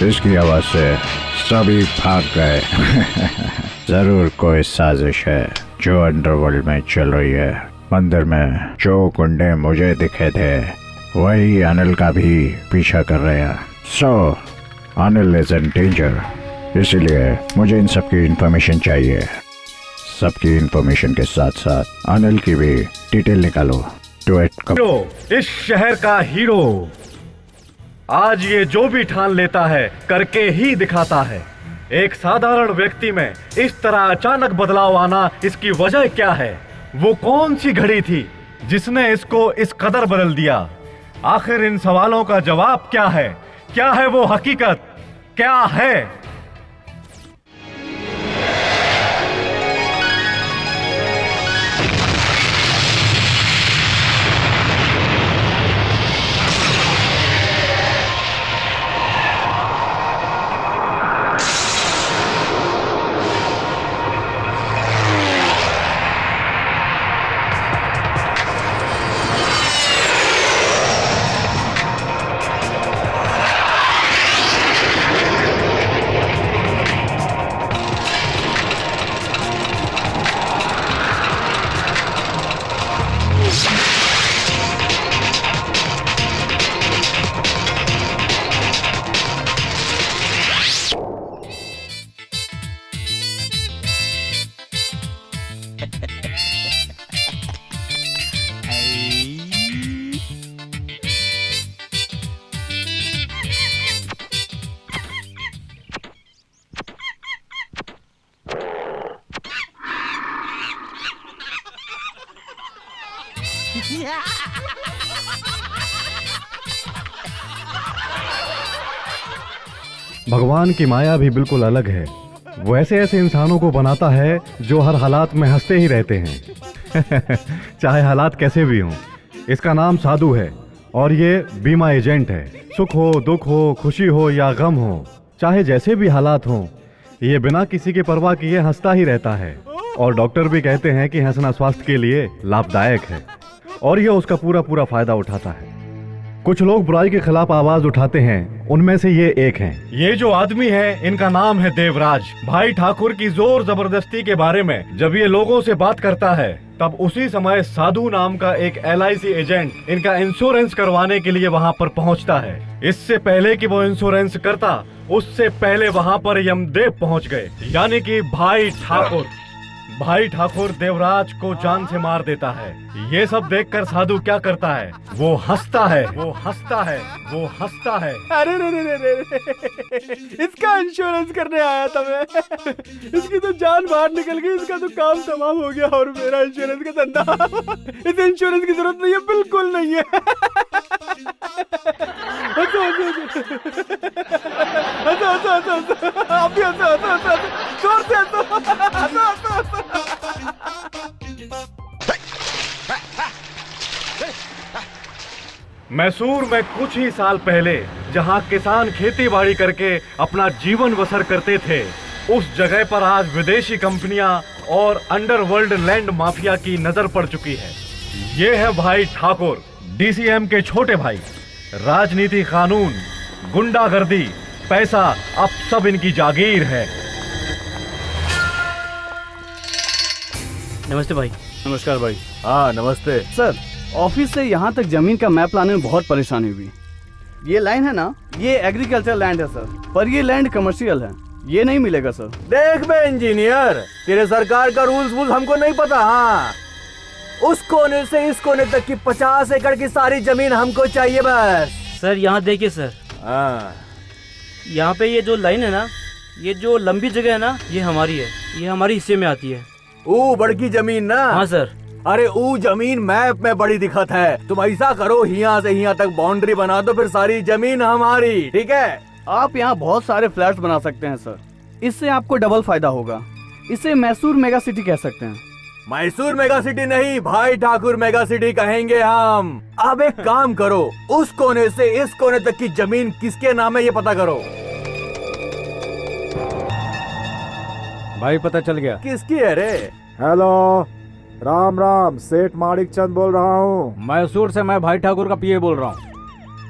इसकी आवाज से सभी भाग गए। जरूर कोई साजिश है जो अंडरवर्ल्ड में चल रही है। मंदिर में जो गुंडे मुझे दिखे थे वही अनिल का भी पीछा कर रहे हैं। सो अनिल इज इन डेंजर, इसीलिए मुझे इन सब की इंफॉर्मेशन चाहिए। सबकी इंफॉर्मेशन के साथ साथ अनिल की भी डिटेल निकालो। Do it. हीरो, इस शहर का हीरो आज ये जो भी ठान लेता है करके ही दिखाता है। एक साधारण व्यक्ति में इस तरह अचानक बदलाव आना, इसकी वजह क्या है? वो कौन सी घड़ी थी जिसने इसको इस कदर बदल दिया? आखिर इन सवालों का जवाब क्या है? क्या है वो हकीकत? क्या है? भगवान की माया भी बिल्कुल अलग है। वो ऐसे ऐसे इंसानों को बनाता है जो हर हालात में हंसते ही रहते हैं। चाहे हालात कैसे भी हों। इसका नाम साधु है और ये बीमा एजेंट है। सुख हो, दुख हो, खुशी हो या गम हो, चाहे जैसे भी हालात हों, ये बिना किसी की परवाह किए हंसता ही रहता है। और डॉक्टर भी कहते हैं कि हंसना स्वास्थ्य के लिए लाभदायक है और ये उसका पूरा पूरा फायदा उठाता है। कुछ लोग बुराई के खिलाफ आवाज उठाते हैं, उनमें से ये एक हैं। ये जो आदमी है इनका नाम है देवराज। भाई ठाकुर की जोर जबरदस्ती के बारे में जब ये लोगों से बात करता है तब उसी समय साधु नाम का एक LIC एजेंट इनका इंश्योरेंस करवाने के लिए वहाँ पर पहुँचता है। इससे पहले कि वो इंश्योरेंस करता उससे पहले वहाँ पर यमदेव पहुँच गए, यानी कि भाई ठाकुर देवराज को जान से मार देता है। ये सब देखकर साधु क्या करता है? वो हंसता है। अरे रे, इसका इंश्योरेंस करने आया था मैं। इसकी तो जान बाहर निकल गई, इसका तो काम तमाम हो गया और मेरा इंश्योरेंस का धंधा। इस इंश्योरेंस की जरूरत नहीं है, बिल्कुल नहीं है। आप भी हंसो, जोर से हंसो। मैसूर में कुछ ही साल पहले जहां किसान खेती बाड़ी करके अपना जीवन बसर करते थे, उस जगह पर आज विदेशी कंपनियां और अंडरवर्ल्ड लैंड माफिया की नजर पड़ चुकी है। ये है भाई ठाकुर, DCM के छोटे भाई। राजनीति, कानून, गुंडागर्दी, पैसा, अब सब इनकी जागीर है। नमस्ते भाई। नमस्कार भाई। हाँ नमस्ते सर, ऑफिस से यहाँ तक जमीन का मैप लाने में बहुत परेशानी हुई। ये लाइन है ना, ये एग्रीकल्चर लैंड है सर, पर ये लैंड कमर्शियल है, ये नहीं मिलेगा सर। देख बे इंजीनियर, तेरे सरकार का रूल्स हमको नहीं पता। हाँ, उस कोने से इस कोने तक की 50 एकड़ की सारी जमीन हमको चाहिए बस। सर यहाँ देखिए सर, हाँ, यहाँ पे ये जो लाइन है ना, ये जो लंबी जगह है ना, ये हमारी है, ये हमारे हिस्से में आती है। वो बड़की जमीन ना? हाँ सर। अरे वो जमीन मैप में बड़ी दिक्कत है। तुम ऐसा करो, यहाँ से यहाँ तक बाउंड्री बना दो, फिर सारी जमीन हमारी, ठीक है? आप यहाँ बहुत सारे फ्लैट्स बना सकते हैं सर, इससे आपको डबल फायदा होगा। इसे मैसूर मेगा सिटी कह सकते हैं। मैसूर मेगा सिटी नहीं, भाई ठाकुर मेगा सिटी कहेंगे हम। अब एक काम करो, उस कोने से इस कोने तक की जमीन किसके नाम है ये पता करो। भाई पता चल गया। किसकी है रे? हेलो, राम राम, सेठ माणिक चंद बोल रहा हूँ। मैसूर से मैं भाई ठाकुर का पीए बोल रहा हूँ।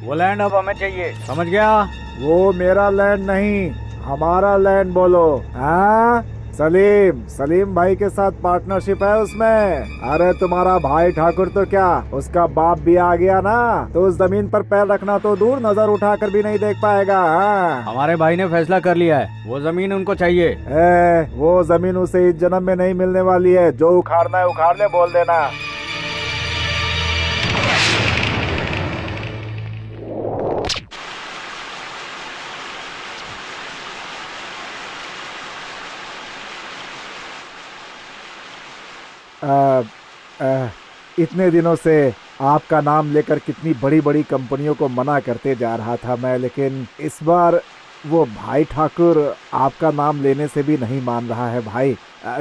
वो लैंड अब हमें चाहिए, समझ गया? वो मेरा लैंड नहीं, हमारा लैंड बोलो। हाँ सलीम, सलीम भाई के साथ पार्टनरशिप है उसमें। अरे तुम्हारा भाई ठाकुर तो क्या, उसका बाप भी आ गया ना, तो उस जमीन पर पैर रखना तो दूर, नजर उठाकर भी नहीं देख पाएगा। हाँ हमारे भाई ने फैसला कर लिया है, वो जमीन उनको चाहिए। वो जमीन उसे इस जन्म में नहीं मिलने वाली है। जो उखाड़ना है उखाड़ ले, बोल देना। इतने दिनों से आपका नाम लेकर कितनी बड़ी बड़ी कंपनियों को मना करते जा रहा था मैं, लेकिन इस बार वो भाई ठाकुर आपका नाम लेने से भी नहीं मान रहा है भाई।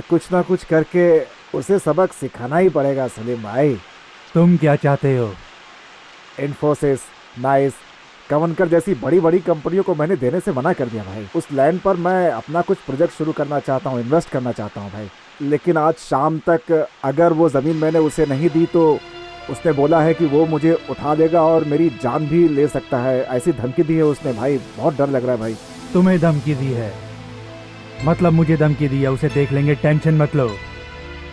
कुछ ना कुछ करके उसे सबक सिखाना ही पड़ेगा सलीम भाई। तुम क्या चाहते हो? इन्फोसिस, नाइस, कवनकर जैसी बड़ी बड़ी कंपनियों को मैंने देने से मना कर दिया भाई। उस लैंड पर मैं अपना कुछ प्रोजेक्ट शुरू करना चाहता हूँ, इन्वेस्ट करना चाहता हूँ भाई। लेकिन आज शाम तक अगर वो ज़मीन मैंने उसे नहीं दी तो उसने बोला है कि वो मुझे उठा लेगा और मेरी जान भी ले सकता है। ऐसी धमकी दी है उसने भाई, बहुत डर लग रहा है भाई। तुम्हें धमकी दी है? मतलब मुझे धमकी दी है, उसे देख लेंगे, टेंशन मत लो।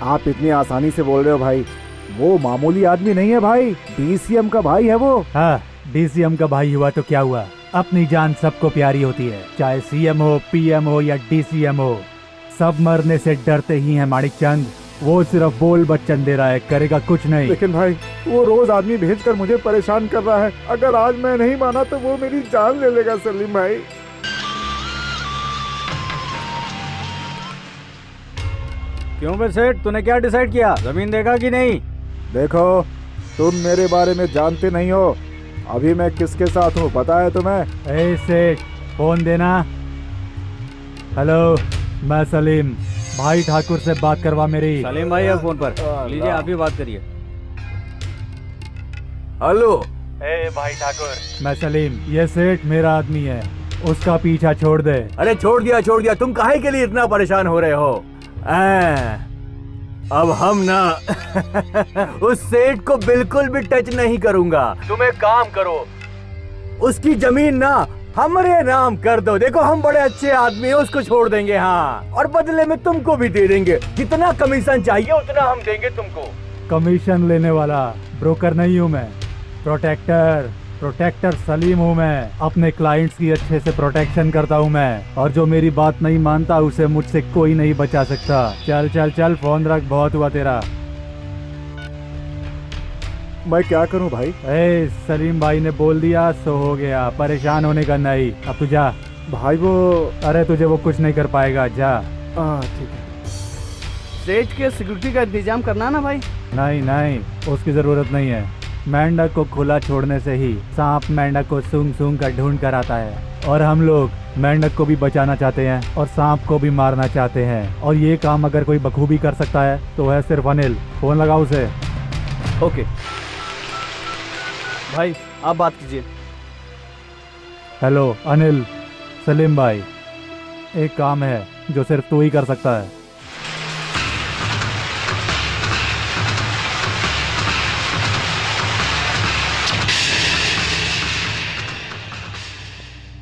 आप इतनी आसानी से बोल रहे हो भाई, वो मामूली आदमी नहीं है भाई, डीसीएम का भाई है वो। हाँ, डीसीएम का भाई हुआ तो क्या हुआ, अपनी जान सबको प्यारी होती है, चाहे सीएम हो, पीएम हो या डीसीएम हो, सब मरने से डरते ही हैं माणिक चंद। वो सिर्फ बोल बच्चन दे रहा है, करेगा कुछ नहीं। लेकिन भाई वो रोज आदमी भेजकर मुझे परेशान कर रहा है, अगर आज मैं नहीं माना तो वो मेरी जान ले लेगा सलीम भाई। क्यों बे सेठ, तूने क्या डिसाइड किया, जमीन देगा कि नहीं? देखो, तुम मेरे बारे में जानते नहीं हो, अभी मैं किसके साथ हूँ पता है तुम्हें? ए सेठ, फोन देना। हेलो, मैं सलीम, भाई ठाकुर से बात करवा मेरी। सलीम भाई है फोन पर, लीजिए आप ही बात करिए। हेलो। ए भाई ठाकुर, मैं सलीम, ये सेठ मेरा आदमी है, उसका पीछा छोड़ दे। अरे छोड़ दिया, तुम काहे के लिए इतना परेशान हो रहे हो? अब हम ना उस सेठ को बिल्कुल भी टच नहीं करूंगा। तुम एक काम करो, उसकी जमीन ना हमारे नाम कर दो। देखो हम बड़े अच्छे आदमी हैं, उसको छोड़ देंगे। हाँ, और बदले में तुमको भी दे देंगे, जितना कमीशन चाहिए उतना हम देंगे तुमको। कमीशन लेने वाला ब्रोकर नहीं हूँ मैं, प्रोटेक्टर सलीम हूँ मैं। अपने क्लाइंट्स की अच्छे से प्रोटेक्शन करता हूँ मैं, और जो मेरी बात नहीं मानता उसे मुझसे कोई नहीं बचा सकता। चल चल चल, फोन रख, बहुत हुआ तेरा। मैं क्या करूं भाई? ए, सलीम भाई ने बोल दिया सो हो गया, परेशान होने का नहीं। अब तू जा भाई। वो अरे तुझे वो कुछ नहीं कर पाएगा, जा। ठीक है। सेठ के सिक्योरिटी का इंतजाम करना ना भाई। नहीं नहीं, उसकी जरूरत नहीं है। मेंढक को खुला छोड़ने से ही सांप मेंढक को सूंघ सूंघ कर ढूंढ कर आता है, और हम लोग मेंढक को भी बचाना चाहते हैं और सांप को भी मारना चाहते हैं। और ये काम अगर कोई बखूबी कर सकता है तो है सिर्फ अनिल। फोन लगाओ उसे। ओके भाई, आप बात कीजिए। हेलो अनिल, सलीम भाई, एक काम है जो सिर्फ तू ही कर सकता है।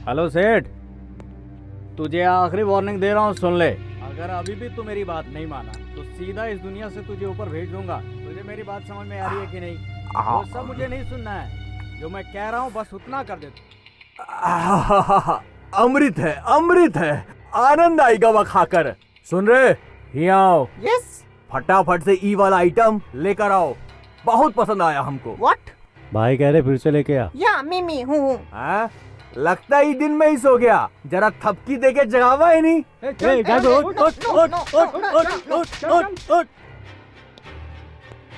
हेलो सेठ, तुझे आखिरी वार्निंग दे रहा हूँ, सुन ले। अगर अभी भी तू मेरी बात नहीं माना तो सीधा इस दुनिया से तुझे ऊपर भेज दूंगा। तुझे मेरी बात समझ में आ रही है कि नहीं? वो सब मुझे नहीं सुनना है, जो मैं कह रहा हूँ बस उतना कर दे। अमृत है, अमृत है, आनंद आएगा वह खाकर। सुन रहे, यहाँ आओ। यस। फटाफट से ई वाला आइटम लेकर आओ, बहुत पसंद आया हमको। व्हाट? भाई कह रहे फिर से लेके आ। या मिमी हूँ। हाँ? लगता ही दिन में ही सो गया, जरा थपकी दे के जगावा ही नहीं।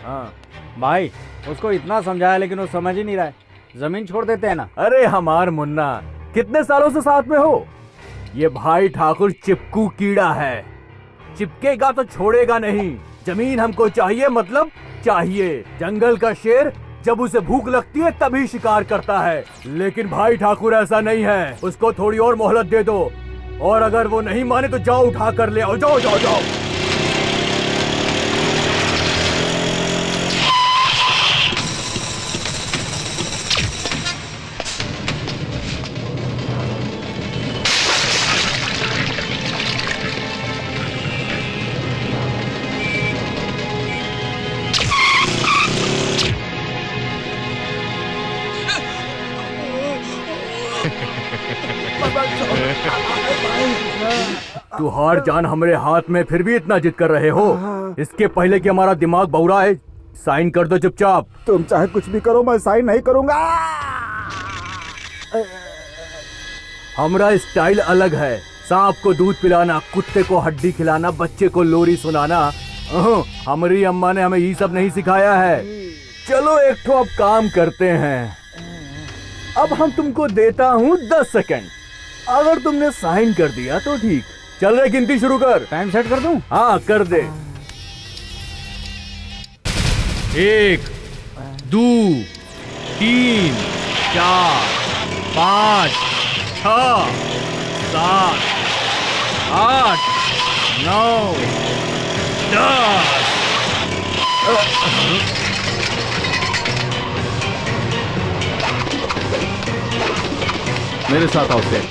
हाँ भाई, उसको इतना समझाया लेकिन वो समझ ही नहीं रहा है। जमीन छोड़ देते हैं ना। अरे हमार मुन्ना, कितने सालों से साथ में हो? ये भाई ठाकुर चिपकू कीड़ा है, चिपकेगा तो छोड़ेगा नहीं। जमीन हमको चाहिए, मतलब चाहिए। जंगल का शेर जब उसे भूख लगती है तभी शिकार करता है, लेकिन भाई ठाकुर ऐसा नहीं है। उसको थोड़ी और मोहलत दे दो, और अगर वो नहीं माने तो जाओ उठा कर ले आओ। जाओ जाओ जाओ। तू हार जान हमरे हाथ में फिर भी इतना जिद कर रहे हो। इसके पहले कि हमारा दिमाग बौरा है, साइन कर दो चुपचाप। तुम चाहे कुछ भी करो, मैं साइन नहीं करूंगा। हमारा स्टाइल अलग है। सांप को दूध पिलाना, कुत्ते को हड्डी खिलाना, बच्चे को लोरी सुनाना। हमारी अम्मा ने हमें ये सब नहीं सिखाया है। चलो एक ठो अब काम करते हैं। अब हम तुमको देता हूँ 10 सेकंड। अगर तुमने साइन कर दिया तो ठीक। चल रहे, गिनती शुरू कर। टाइम सेट कर दूं? हाँ कर दे। 1 2 3 4 5 6 7 8 9 10। मेरे साथ आओ सेठ।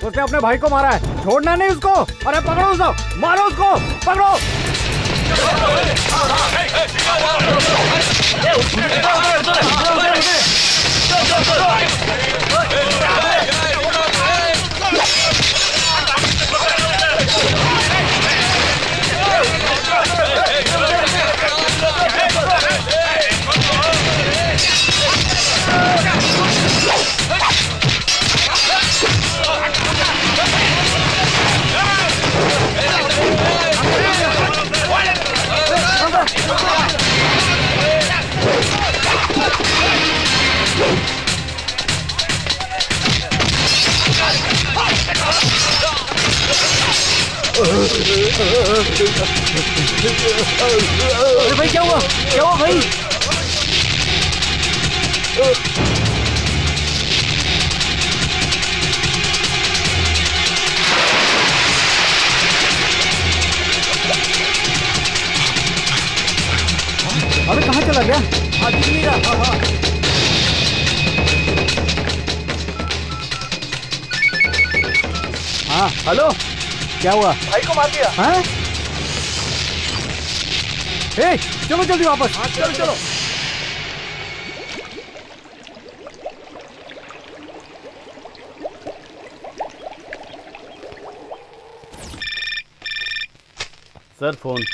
उसने अपने भाई को मारा है, छोड़ना नहीं उसको। अरे पकड़ो उसको, मारो उसको, पकड़ो। अरे भाई क्या हुआ भाई? अबे कहाँ चला गया? दिख नहीं रहा। हाँ। हाँ हेलो, क्या हुआ? भाई को मार दिया। हैं? ए, चलो जल्दी वापस। चलो। Sir phone.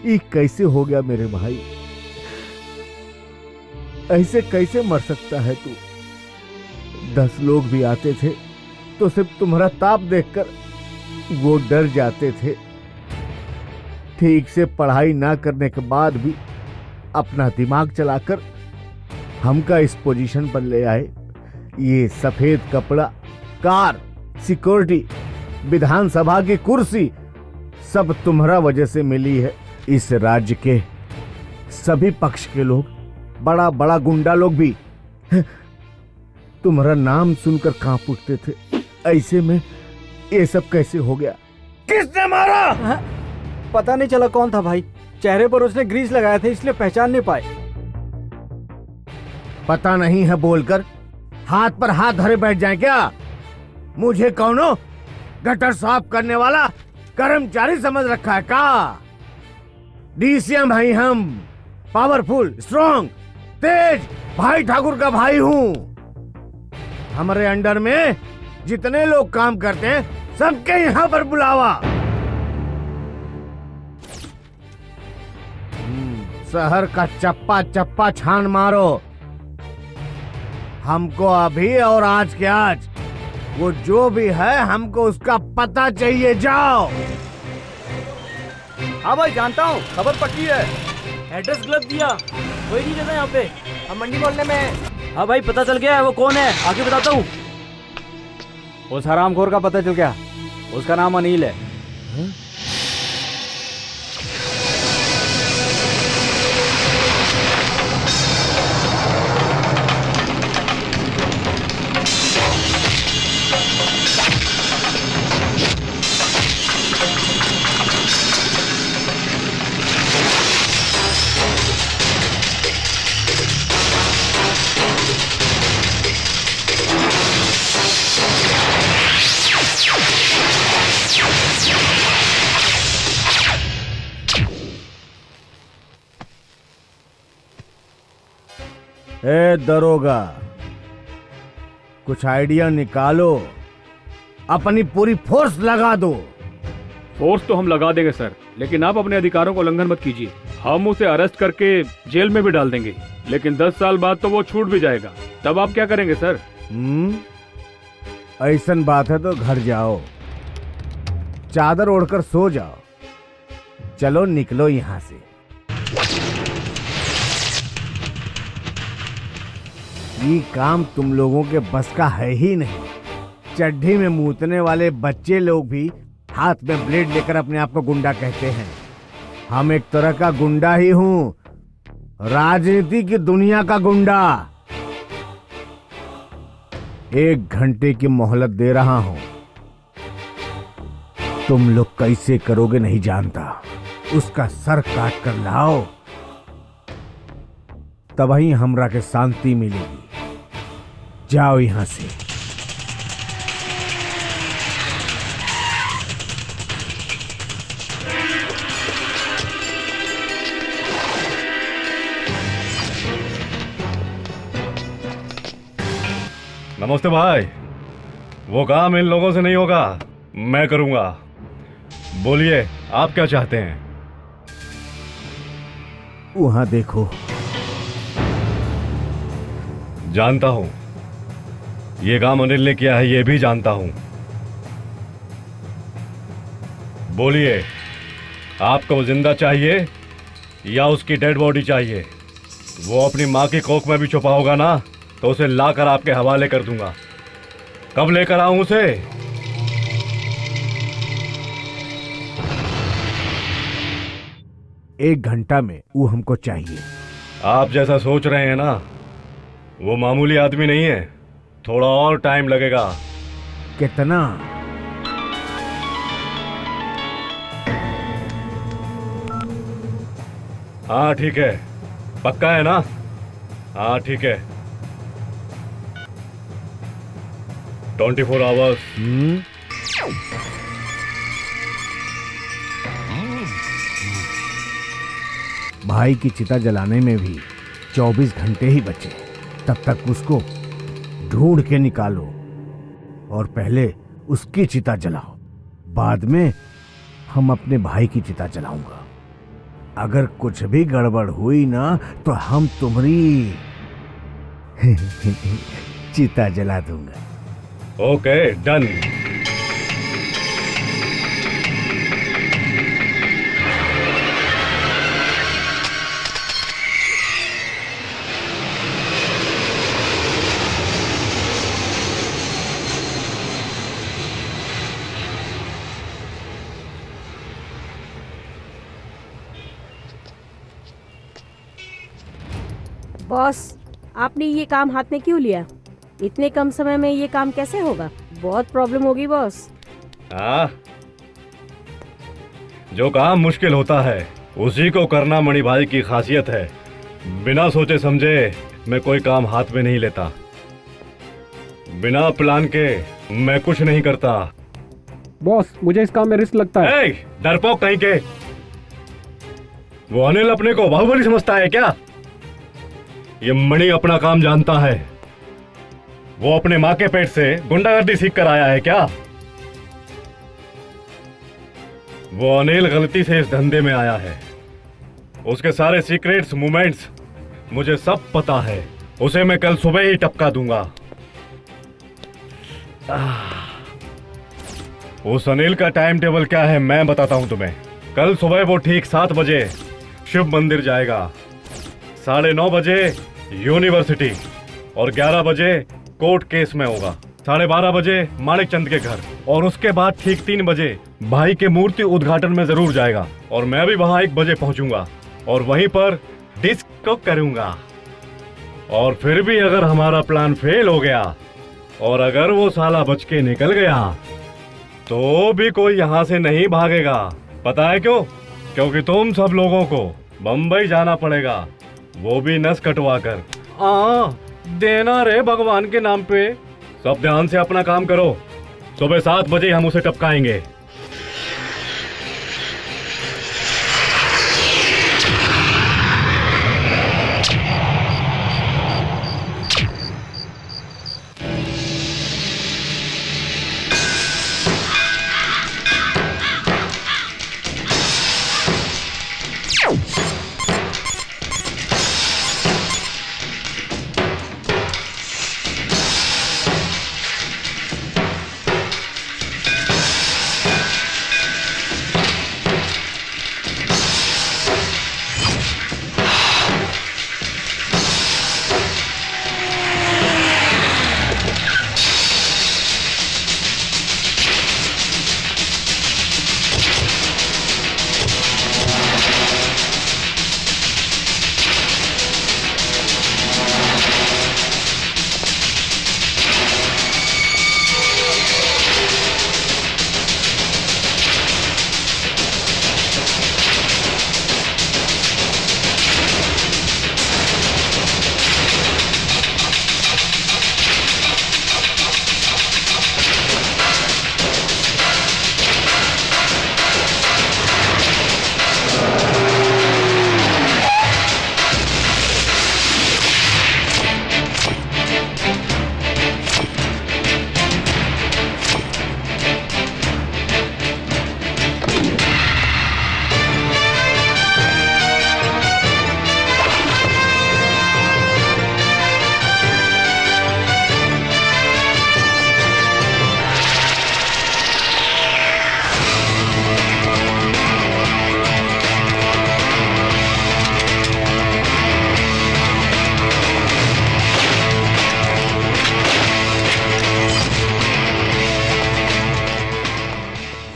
ये कैसे हो गया मेरे भाई? ऐसे कैसे मर सकता है तू? 10 लोग भी आते थे तो सिर्फ तुम्हारा ताप देखकर वो डर जाते थे। ठीक से पढ़ाई ना करने के बाद भी अपना दिमाग चलाकर हमका इस पोजीशन पर ले आए। ये सफेद कपड़ा, कार, सिक्योरिटी, विधानसभा की कुर्सी सब तुम्हारा वजह से मिली है। इस राज्य के सभी पक्ष के लोग, बड़ा बड़ा गुंडा लोग भी तुम्हारा नाम सुनकर कांप उठते थे। ऐसे में ये सब कैसे हो गया? किसने मारा? पता नहीं चला कौन था भाई। चेहरे पर उसने ग्रीस लगाए थे इसलिए पहचान नहीं पाए। पता नहीं है बोलकर हाथ पर हाथ धरे बैठ जाए क्या? मुझे कौनो गटर साफ करने वाला कर्मचारी समझ रखा है का? डीसीएम भाई, हम पावरफुल, स्ट्रॉन्ग, तेज भाई ठाकुर का भाई हूँ। हमारे अंडर में जितने लोग काम करते हैं सबके यहाँ पर बुलावा। शहर का चप्पा चप्पा छान मारो। हमको अभी और आज के आज वो जो भी है हमको उसका पता चाहिए। जाओ। हाँ भाई जानता हूँ, खबर पक्की है। एड्रेस गलत दिया, कोई नहीं रहता यहाँ पे, हम मंडी मोहल्ले में हैं। हाँ भाई पता चल गया है वो कौन है, आगे बताता हूँ। उस हरामखोर का पता चल गया, उसका नाम अनिल है। ए दरोगा, कुछ आइडिया निकालो, अपनी पूरी फोर्स लगा दो। फोर्स तो हम लगा देंगे सर, लेकिन आप अपने अधिकारों को उल्लंघन मत कीजिए। हम उसे अरेस्ट करके जेल में भी डाल देंगे, लेकिन 10 साल बाद तो वो छूट भी जाएगा। तब आप क्या करेंगे सर? ऐसन बात है तो घर जाओ, चादर ओढ़कर सो जाओ। चलो निकलो यहाँ से। ये काम तुम लोगों के बस का है ही नहीं। चड्ढी में मूतने वाले बच्चे लोग भी हाथ में ब्लेड लेकर अपने आप को गुंडा कहते हैं। हम एक तरह का गुंडा ही हूँ, राजनीति की दुनिया का गुंडा। 1 घंटे की मोहलत दे रहा हूं। तुम लोग कैसे करोगे नहीं जानता। उसका सर काट कर लाओ, तभी हमरा के शांति मिलेगी। जाओ यहां से। नमस्ते भाई। वो काम इन लोगों से नहीं होगा, मैं करूंगा। बोलिए आप क्या चाहते हैं? वहां देखो। जानता हूं, ये काम अनिल ने किया है, ये भी जानता हूं। बोलिए, आपको वो जिंदा चाहिए या उसकी डेड बॉडी चाहिए? वो अपनी माँ की कोख में भी छुपा होगा ना, तो उसे लाकर आपके हवाले कर दूंगा। कब लेकर आऊं उसे? एक घंटा में वो हमको चाहिए। आप जैसा सोच रहे हैं ना, वो मामूली आदमी नहीं है, थोड़ा और टाइम लगेगा। कितना? हाँ ठीक है, पक्का है ना? हाँ ठीक है, 24 आवर्स। भाई की चिता जलाने में भी 24 घंटे ही बचे। तब तक उसको ढूंढ के निकालो और पहले उसकी चिता जलाओ। बाद में हम अपने भाई की चिता जलाऊंगा। अगर कुछ भी गड़बड़ हुई ना तो हम तुम्हारी चिता जला दूंगा। Okay done. बॉस, आपने ये काम हाथ में क्यों लिया? इतने कम समय में ये काम कैसे होगा? बहुत प्रॉब्लम होगी बॉस। हाँ, जो काम मुश्किल होता है उसी को करना मणि भाई की खासियत है। बिना सोचे समझे मैं कोई काम हाथ में नहीं लेता। बिना प्लान के मैं कुछ नहीं करता। बॉस, मुझे इस काम में रिस्क लगता है। डरपोक कहीं के। वो अनिल अपने को बाहुबली समझता है क्या? ये मणि अपना काम जानता है। वो अपने माँ के पेट से गुंडागर्दी सीख कर आया है क्या? वो अनिल गलती से इस धंधे में आया है। उसके सारे सीक्रेट्स मूवमेंट्स मुझे सब पता है। उसे मैं कल सुबह ही टपका दूंगा। उस अनिल का टाइम टेबल क्या है मैं बताता हूं तुम्हें। कल सुबह वो ठीक 7 बजे शिव मंदिर जाएगा, 9:30 बजे यूनिवर्सिटी और 11 बजे कोर्ट केस में होगा, 12:30 बजे माणिक चंद के घर और उसके बाद ठीक 3 बजे भाई के मूर्ति उद्घाटन में जरूर जाएगा और मैं भी वहां 1 बजे पहुंचूंगा और वहीं पर डिस्को करूंगा। और फिर भी अगर हमारा प्लान फेल हो गया और अगर वो साला बच के निकल गया तो भी कोई यहाँ से नहीं भागेगा। पता है क्यों? क्योंकि तुम सब लोगों को बम्बई जाना पड़ेगा, वो भी नस कटवा कर। देना रे भगवान के नाम पे। सब ध्यान से अपना काम करो। सुबह 7 बजे हम उसे टपकाएंगे।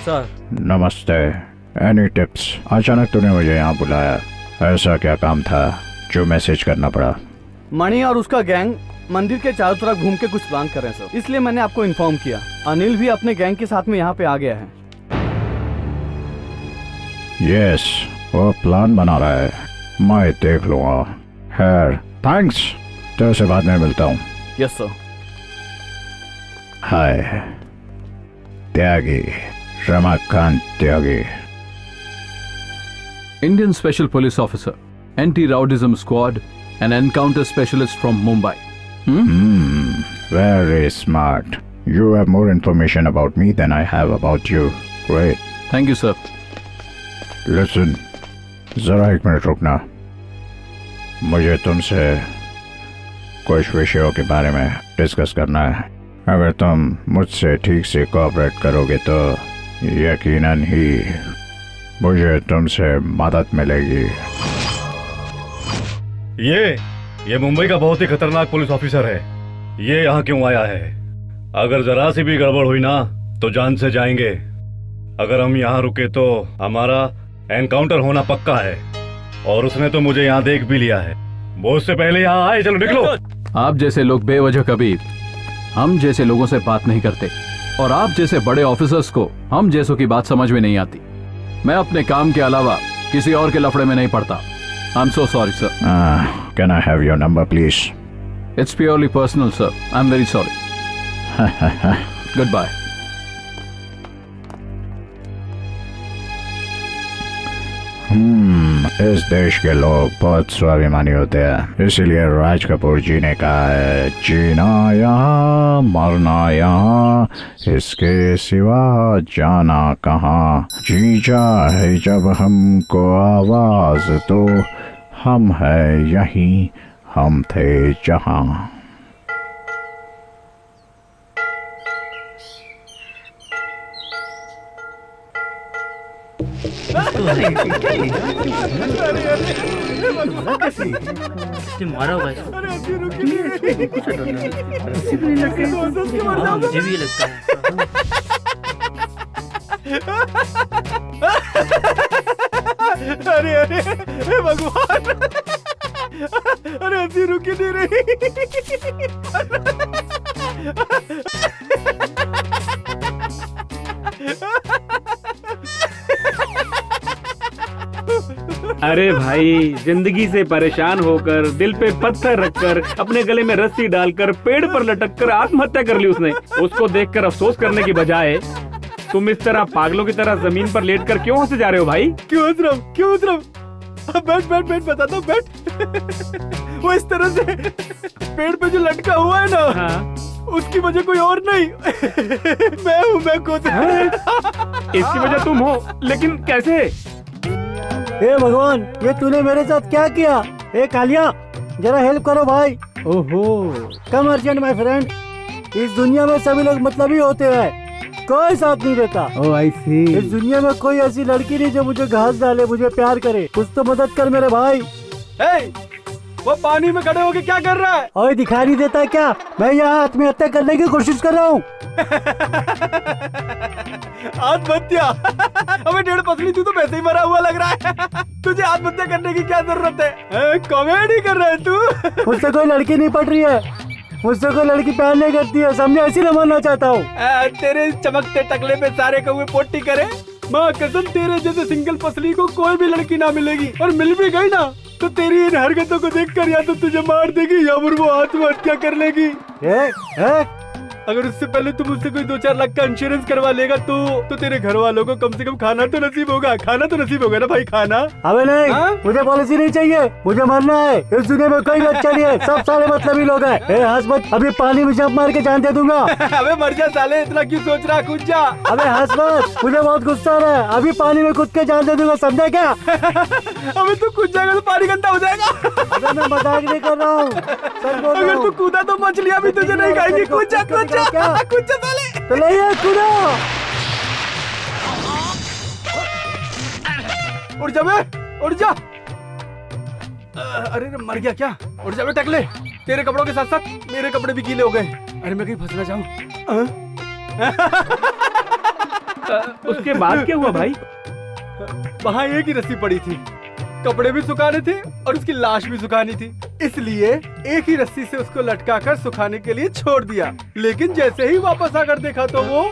सर नमस्ते। Any tips? अचानक तूने मुझे यहाँ बुलाया, ऐसा क्या काम था जो मैसेज करना पड़ा? मणि और उसका गैंग मंदिर के चारों तरफ घूम के कुछ प्लान कर रहे हैं सर, इसलिए मैंने आपको इन्फॉर्म किया। अनिल भी अपने गैंग के साथ में यहाँ पे आ गया है। यस, वो प्लान बना रहा है, मैं देख लूंगा। खैर थैंक्स, तेरे से बाद में मिलता हूँ। Yes sir. Hi Tyagi, Ramakant Tyagi. Indian Special Police Officer, Anti-Rowdyism Squad, an encounter specialist from Mumbai. Very smart. You have more information about me than I have about you. Great. Thank you, sir. Listen, जरा 1 minute रुकना। मुझे तुमसे कुछ विषयों के बारे में discuss करना है। अगर तुम मुझसे ठीक से कोऑपरेट करोगे तो यकीनन ही मुझे तुमसे मदद मिलेगी। ये मुंबई का बहुत ही खतरनाक पुलिस ऑफिसर है। ये यहाँ क्यों आया है? अगर जरा सी भी गड़बड़ हुई ना तो जान से जाएंगे। अगर हम यहाँ रुके तो हमारा एनकाउंटर होना पक्का है। और उसने तो मुझे यहाँ देख भी लिया है। वो उससे पहले यहाँ आए। चलो निकलो। आप जैसे लोग बेवजह कभी हम जैसे लोगों से बात नहीं करते, और आप जैसे बड़े ऑफिसर्स को हम जैसों की बात समझ में नहीं आती। मैं अपने काम के अलावा किसी और के लफड़े में नहीं पड़ता। I am so sorry sir. Can I have your number please? It's purely personal sir. I am very sorry. Good bye. इस देश के लोग बहुत स्वाभिमानी होते हैं, इसीलिए राज कपूर जी ने कहा है जीना यहाँ मरना यहाँ, इसके सिवा जाना कहाँ। जीजा है जब हमको आवाज तो हम है यहीं, हम थे जहाँ। मारा होगा इसको। मुझे भी लगता है। अरे अरे हे भगवान, अरे हंसी रुक ही नहीं रही। अरे भाई, जिंदगी से परेशान होकर, दिल पे पत्थर रखकर, अपने गले में रस्सी डालकर, पेड़ पर लटककर आत्महत्या कर ली उसने। उसको देखकर अफसोस करने की बजाय तुम इस तरह पागलों की तरह जमीन पर लेटकर क्यों हंसे जा रहे हो भाई? क्यों हंस रहा हूँ? क्यों हंस रहा हूँ? बैठ बैठ बैठ, बताता हूँ, बैठ। वो इस तरह से पेड़ पे जो लटका हुआ है ना, हाँ। उसकी वजह कोई और नहीं, मैं हूँ, मैं खुद। इसकी वजह तुम हो, लेकिन कैसे? हे भगवान, ये तूने मेरे साथ क्या किया? ए कालिया, जरा हेल्प करो भाई। ओहो, कम अर्जेंट माय फ्रेंड। इस दुनिया में सभी लोग मतलबी होते हैं, कोई साथ नहीं देता। ओह आई सी। इस दुनिया में कोई ऐसी लड़की नहीं जो मुझे घास डाले, मुझे प्यार करे। कुछ तो मदद कर मेरे भाई। वो पानी में खड़े होके क्या कर रहा है? ओए दिखाई नहीं देता क्या? मैं यहाँ आत्महत्या करने की कोशिश कर रहा हूँ। आत्महत्या? अबे डेढ़ पसली, तू तो वैसे ही मरा हुआ लग रहा है। तुझे आत्महत्या करने की क्या जरूरत है? कॉमेडी कर रहा है तू? मुझसे कोई लड़की नहीं पड़ रही है, मुझसे कोई लड़की प्यार नहीं करती है, समझे? इसीलिए मरना चाहता हूँ। तेरे चमकते टकले पे सारे कौवे पोटी करे। माँ कसम, तेरे जैसे सिंगल पसली को कोई भी लड़की ना मिलेगी, और मिल भी गई ना तो तेरी इन हरकतों को देखकर या तो तुझे मार देगी या फिर वो आत्महत्या कर लेगी। अगर उससे पहले तुम मुझसे कोई 2-4 लाख का इंश्योरेंस करवा लेगा तो तेरे घर वालों को कम से कम खाना तो नसीब होगा। खाना तो नसीब होगा ना भाई, खाना। अबे नहीं, मुझे पॉलिसी नहीं चाहिए, मुझे मरना है। इस दुनिया में कोई अच्छा नहीं है, सब सारे मतलबी लोग हैं। हंस मत, अभी पानी में जंप मार के जान दे दूंगा। अबे मर जा साले, इतना क्यों सोच रहा? कूद जा। अबे हंस मत, मुझे बहुत गुस्सा आ रहा है। अभी पानी में कूद के जान दे दूंगा, समझा क्या? अबे तू कूद जाएगा तो पानी गंदा हो जाएगा। अबे मैं मजाक नहीं कर रहा हूँ, अगर तू कूदा तो मछलियाँ भी तुझे नहीं खाएगी। कूद जा, कूद जा, कूद जा साले। तो नहीं है, कूदा। उड़ जा बे, उड़ जा। अरे मर गया क्या? उड़ जा बे टकले, तेरे कपड़ों के साथ साथ मेरे कपड़े भी गीले हो गए। अरे मैं कहीं फंस ना जाऊं। उसके बाद क्या हुआ भाई? वहाँ एक ही रस्सी पड़ी थी, कपड़े भी सुखाने थे और उसकी लाश भी सुखानी थी, इसलिए एक ही रस्सी से उसको लटकाकर सुखाने के लिए छोड़ दिया। लेकिन जैसे ही वापस आकर देखा तो वो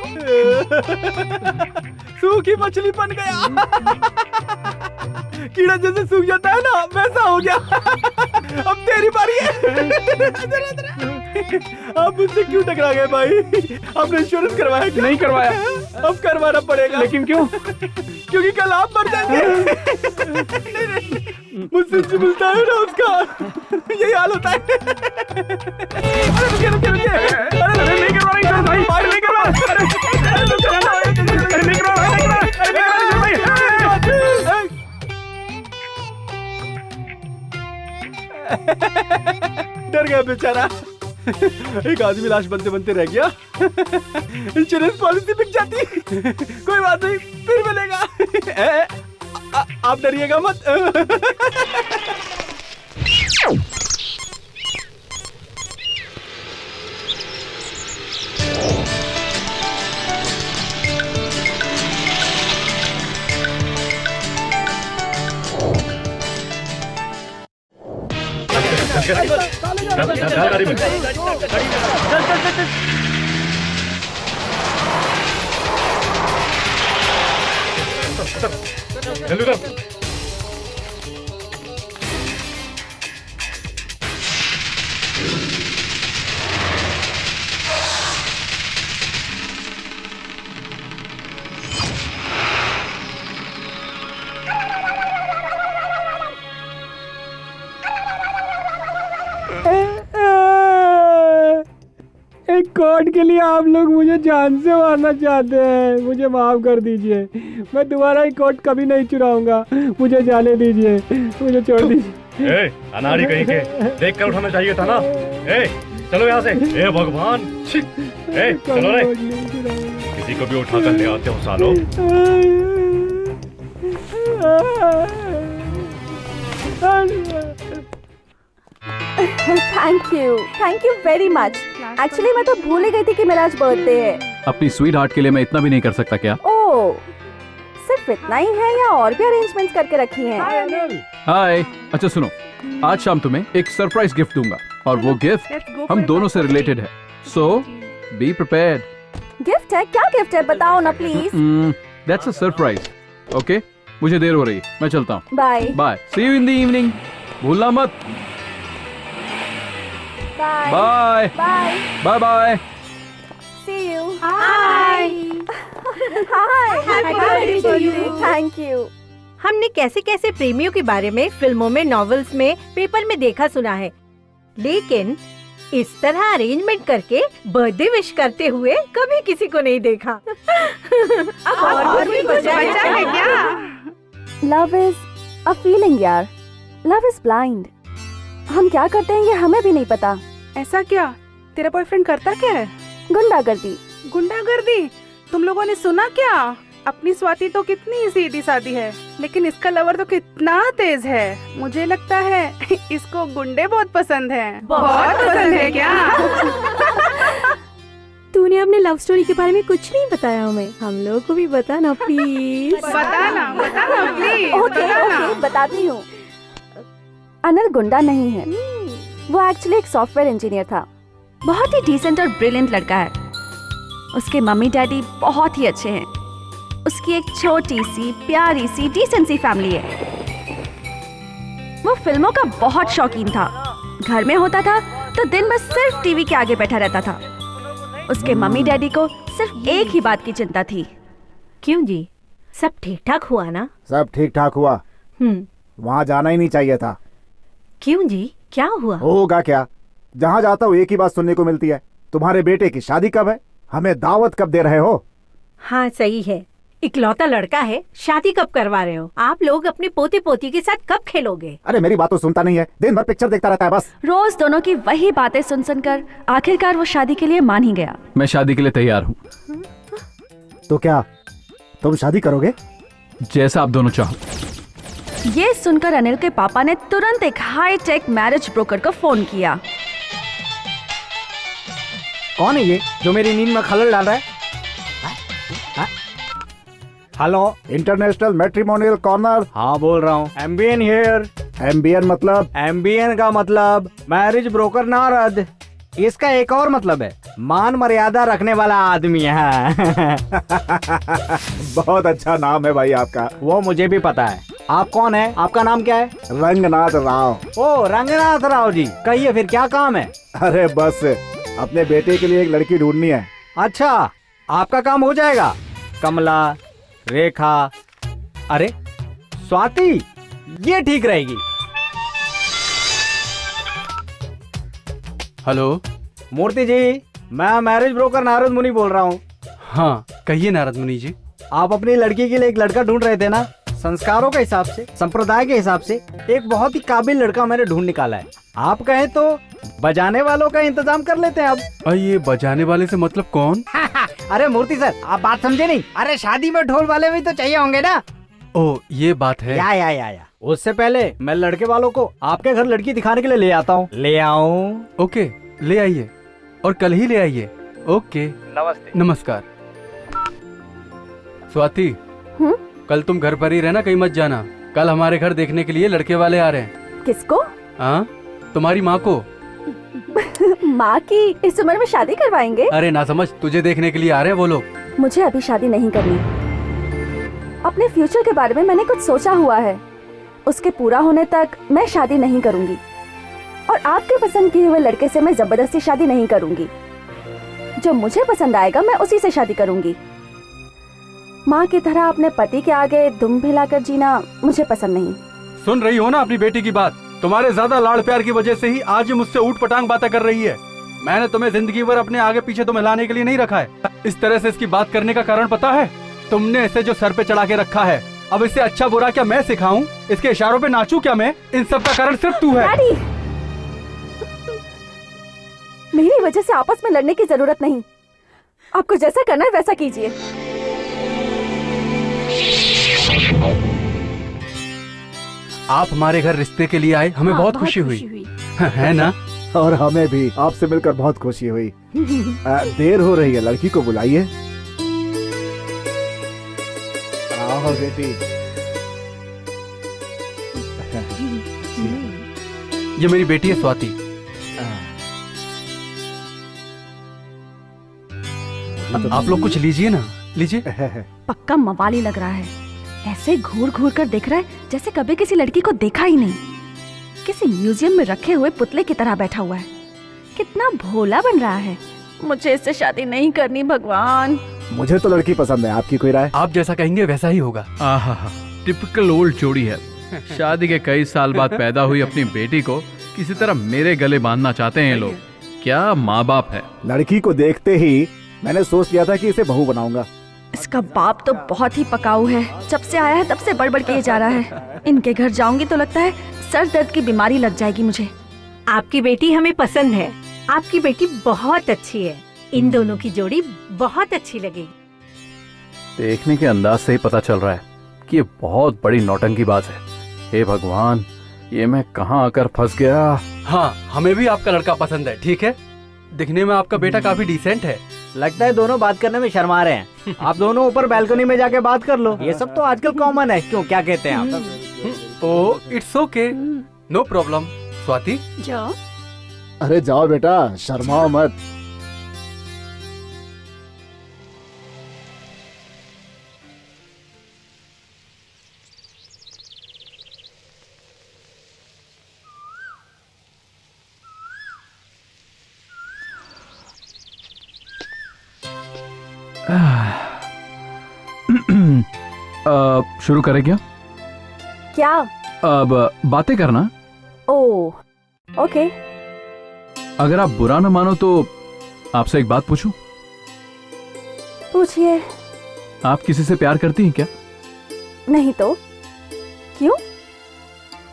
सूखी मछली बन गया। कीड़ा जैसे सूख जाता है ना, वैसा हो गया। अब तेरी बारी है। आप मुझसे क्यों टकरा गए भाई? आपने इंश्योरेंस करवाया क्या? नहीं करवाया। अब करवाना पड़ेगा। लेकिन क्यों? क्योंकि कल आप मर जाएंगे। मुझसे जो मिलता है ना उसका यही हाल होता है। अरे रुकिए रुकिए रुकिए, अरे नहीं करवा रही भाई, नहीं करवा, अरे नहीं करवा, डर गया बेचारा। एक आदमी लाश बनते बनते रह गया। इंश्योरेंस पॉलिसी बिक जाती। कोई बात नहीं, फिर मिलेगा। आप डरिएगा मत। गाड़ी में एक कोड के लिए आप लोग मुझे जान से मारना चाहते हैं। मुझे माफ कर दीजिए। मैं दोबारा एक कोड कभी नहीं चुराऊंगा। मुझे जाने दीजिए। मुझे छोड़ दीजिए। अनाड़ी कहीं के, देख कर उठाना चाहिए था ना। चलो यहाँ से। भगवान, चलो रे। किसी को भी उठा कर ले आते हो सालों। Thank you very much. Actually मैं तो भूल ही गई थी कि मेरा आज बर्थडे है। अपनी स्वीट हार्ट के लिए मैं इतना भी नहीं कर सकता क्या? ओह, सिर्फ इतना ही है या और भी अरेंजमेंट्स करके रखी हैं? हाय, अच्छा सुनो, आज शाम तुम्हें एक सरप्राइज गिफ्ट दूंगा और वो गिफ्ट हम दोनों से रिलेटेड है, सो बी प्रिपेयर्ड। गिफ्ट है? क्या गिफ्ट है बताओ ना please. That's a surprise. Okay, मुझे देर हो रही है, मैं चलता हूँ। Bye bye, see you in the evening. भूलना मत। Bye bye bye bye bye. See you. Hi hi, happy birthday to you. Thank you. हमने कैसे कैसे प्रेमियों के बारे में फिल्मों में, नॉवेल्स में, पेपर में देखा सुना है, लेकिन इस तरह अरेंजमेंट करके बर्थडे विश करते हुए कभी किसी को नहीं देखा। और भी बचा है क्या? लव इज अ फीलिंग यार। Love is blind. हम क्या करते हैं ये हमें भी नहीं पता। ऐसा क्या? तेरा बॉयफ्रेंड करता क्या है? गुंडागर्दी। गुंडागर्दी? तुम लोगों ने सुना क्या? अपनी स्वाति तो कितनी सीधी सादी है, लेकिन इसका लवर तो कितना तेज है। मुझे लगता है इसको गुंडे बहुत पसंद हैं। बहुत पसंद है क्या? तूने अपने लव स्टोरी के बारे में कुछ नहीं बताया हमें। हम लोगों को भी बता ना प्लीज। बताना प्लीज। ओके, बताती हूँ। अनिल गुंडा नहीं है, वो एक्चुअली एक सॉफ्टवेयर इंजीनियर था। बहुत ही डिसेंट और ब्रिलियंट लड़का है। उसके मम्मी डैडी बहुत ही अच्छे हैं। उसकी एक छोटी सी प्यारी सी डिसेंट सी फैमिली है। वो फिल्मों का बहुत शौकीन था। घर में होता था तो दिन भर सिर्फ टीवी के आगे बैठा रहता था। उसके मम्मी डैडी को सिर्फ एक ही बात की चिंता थी। क्यों जी, सब ठीक ठाक हुआ ना? सब ठीक ठाक हुआ। वहाँ जाना ही नहीं चाहिए था। क्यों जी, क्या हुआ? होगा क्या, जहाँ जाता हूँ एक ही बात सुनने को मिलती है, तुम्हारे बेटे की शादी कब है, हमें दावत कब दे रहे हो? हाँ सही है, इकलौता लड़का है, शादी कब करवा रहे हो? आप लोग अपने पोते पोती के साथ कब खेलोगे? अरे मेरी बात तो सुनता नहीं है, दिन भर पिक्चर देखता रहता है बस। रोज दोनों की वही बातें सुन सुनकर आखिरकार वो शादी के लिए मान ही गया। मैं शादी के लिए तैयार हूँ। तो क्या तुम शादी करोगे? जैसा आप दोनों चाहो। ये सुनकर अनिल के पापा ने तुरंत एक हाई टेक मैरिज ब्रोकर को फोन किया। कौन है ये जो मेरी नींद में खलल डाल रहा है? Hello, international matrimonial corner. हाँ बोल रहा हूँ। एम्बियन हियर। एम्बियन मतलब? एम्बियन का मतलब मैरिज ब्रोकर नारद। इसका एक और मतलब है मान मर्यादा रखने वाला आदमी है। बहुत अच्छा नाम है भाई आपका। वो मुझे भी पता है। आप कौन है? आपका नाम क्या है? रंगनाथ राव। ओ रंगनाथ राव जी, कहिए फिर क्या काम है? अरे बस अपने बेटे के लिए एक लड़की ढूंढनी है। अच्छा, आपका काम हो जाएगा। कमला, रेखा, अरे स्वाति, ये ठीक रहेगी। हेलो मूर्ति जी, मैं मैरिज ब्रोकर नारद मुनि बोल रहा हूँ। हाँ कहिए नारद मुनि जी। आप अपनी लड़की के लिए एक लड़का ढूंढ रहे थे ना? संस्कारों के हिसाब से, संप्रदाय के हिसाब से एक बहुत ही काबिल लड़का मैंने ढूंढ निकाला है। आप कहें तो बजाने वालों का इंतजाम कर लेते हैं अब। ये बजाने वाले से मतलब कौन? अरे मूर्ति सर, आप बात समझे नहीं। अरे शादी में ढोल वाले भी तो चाहिए होंगे ना। ओ, ये बात है। या। उससे पहले मैं लड़के वालों को आपके घर लड़की दिखाने के लिए ले आता हूँ। ले आऊँ? ओके, ले आइए, और कल ही ले आइए। ओके, नमस्ते। नमस्कार। स्वाति, कल तुम घर पर ही रहना, कहीं मत जाना। कल हमारे घर देखने के लिए लड़के वाले आ रहे हैं। किसको? हाँ, तुम्हारी माँ को। माँ की इस उम्र में शादी करवाएंगे? अरे ना समझ, तुझे देखने के लिए आ रहे हैं वो लोग। मुझे अभी शादी नहीं करनी। अपने फ्यूचर के बारे में मैंने कुछ सोचा हुआ है। उसके पूरा होने तक मैं शादी नहीं करूंगी, और आपके पसंद किए हुए लड़के से मैं जबरदस्ती शादी नहीं करूंगी। जो मुझे पसंद आएगा मैं उसी से शादी करूंगी। माँ की तरह अपने पति के आगे दुम हिलाकर जीना मुझे पसंद नहीं। सुन रही हो ना अपनी बेटी की बात? तुम्हारे ज्यादा लाड़ प्यार की वजह से ही आज ये मुझसे ऊट पटांग बातें कर रही है। मैंने तुम्हें जिंदगी भर अपने आगे पीछे तो मिलाने के लिए नहीं रखा है। इस तरह से इसकी बात करने का कारण पता है? तुमने इसे जो सर पे चढ़ा के रखा है, अब इससे अच्छा बुरा क्या मैं सिखाऊं? इसके इशारों पे नाचूं क्या मैं? इन सब का कारण सिर्फ तू है। मेरी वजह से आपस में लड़ने की जरूरत नहीं। आपको जैसा करना है वैसा कीजिए। आप हमारे घर रिश्ते के लिए आए, हमें बहुत खुशी हुई है ना? और हमें भी आपसे मिलकर बहुत खुशी हुई। देर हो रही है, लड़की को बुलाइए। आओ बेटी। ये मेरी बेटी है स्वाति। आप लोग कुछ लीजिए ना, लीजिए। पक्का मवाली लग रहा है। ऐसे घूर घूर कर देख रहा है जैसे कभी किसी लड़की को देखा ही नहीं। किसी म्यूजियम में रखे हुए पुतले की तरह बैठा हुआ है। कितना भोला बन रहा है। मुझे इससे शादी नहीं करनी भगवान। मुझे तो लड़की पसंद है, आपकी कोई राय? आप जैसा कहेंगे वैसा ही होगा। आहा, टिपिकल ओल्ड जोड़ी है। शादी के कई साल बाद पैदा हुई अपनी बेटी को किसी तरह मेरे गले बांधना चाहते हैं लोग। क्या माँ बाप है। लड़की को देखते ही मैंने सोच लिया था कि इसे बहू बनाऊंगा। इसका बाप तो बहुत ही पकाऊ है। जब से आया है तब से बड़बड़ किए जा रहा है। इनके घर जाऊंगी तो लगता है सर दर्द की बीमारी लग जाएगी मुझे। आपकी बेटी हमें पसंद है। आपकी बेटी बहुत अच्छी है। इन दोनों की जोड़ी बहुत अच्छी लगेगी। देखने के अंदाज से ही पता चल रहा है कि ये बहुत बड़ी नौटंकीबाज है। हे भगवान, ये मैं कहाँ आकर फंस गया। हाँ, हमें भी आपका लड़का पसंद है। ठीक है, दिखने में आपका बेटा काफी डिसेंट है। लगता है दोनों बात करने में शर्मा रहे हैं। आप दोनों ऊपर बालकनी में जाके बात कर लो। ये सब तो आजकल कॉमन है। क्यों, क्या कहते हैं आप? Oh, it's okay, no problem. Swati, जाओ। अरे जाओ बेटा, शर्माओ मत। शुरू करें क्या? क्या? अब बातें करना। Oh okay. अगर आप बुरा न मानो तो आपसे एक बात पूछूं? पूछिए। आप किसी से प्यार करती हैं क्या? नहीं तो क्यों?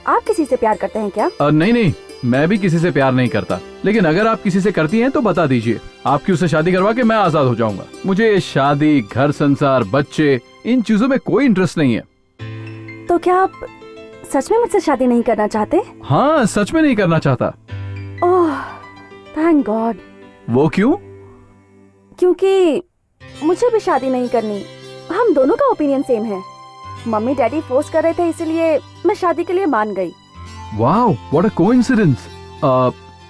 आप किसी से प्यार करते हैं क्या? नहीं, मैं भी किसी से प्यार नहीं करता। लेकिन अगर आप किसी से करती हैं तो बता दीजिए। आपकी उससे शादी करवा के मैं आजाद हो जाऊंगा। मुझे शादी, घर संसार, बच्चे, इन चीजों में कोई इंटरेस्ट नहीं है। तो क्या आप सच में मुझसे शादी नहीं करना चाहते? हाँ, सच में नहीं करना चाहता। Oh thank God. वो क्यों? क्योंकि मुझे भी शादी नहीं करनी। हम दोनों का ओपिनियन सेम है। मम्मी डैडी फोर्स कर रहे थे, इसलिए मैं शादी के लिए मान गई। Wow, what a coincidence.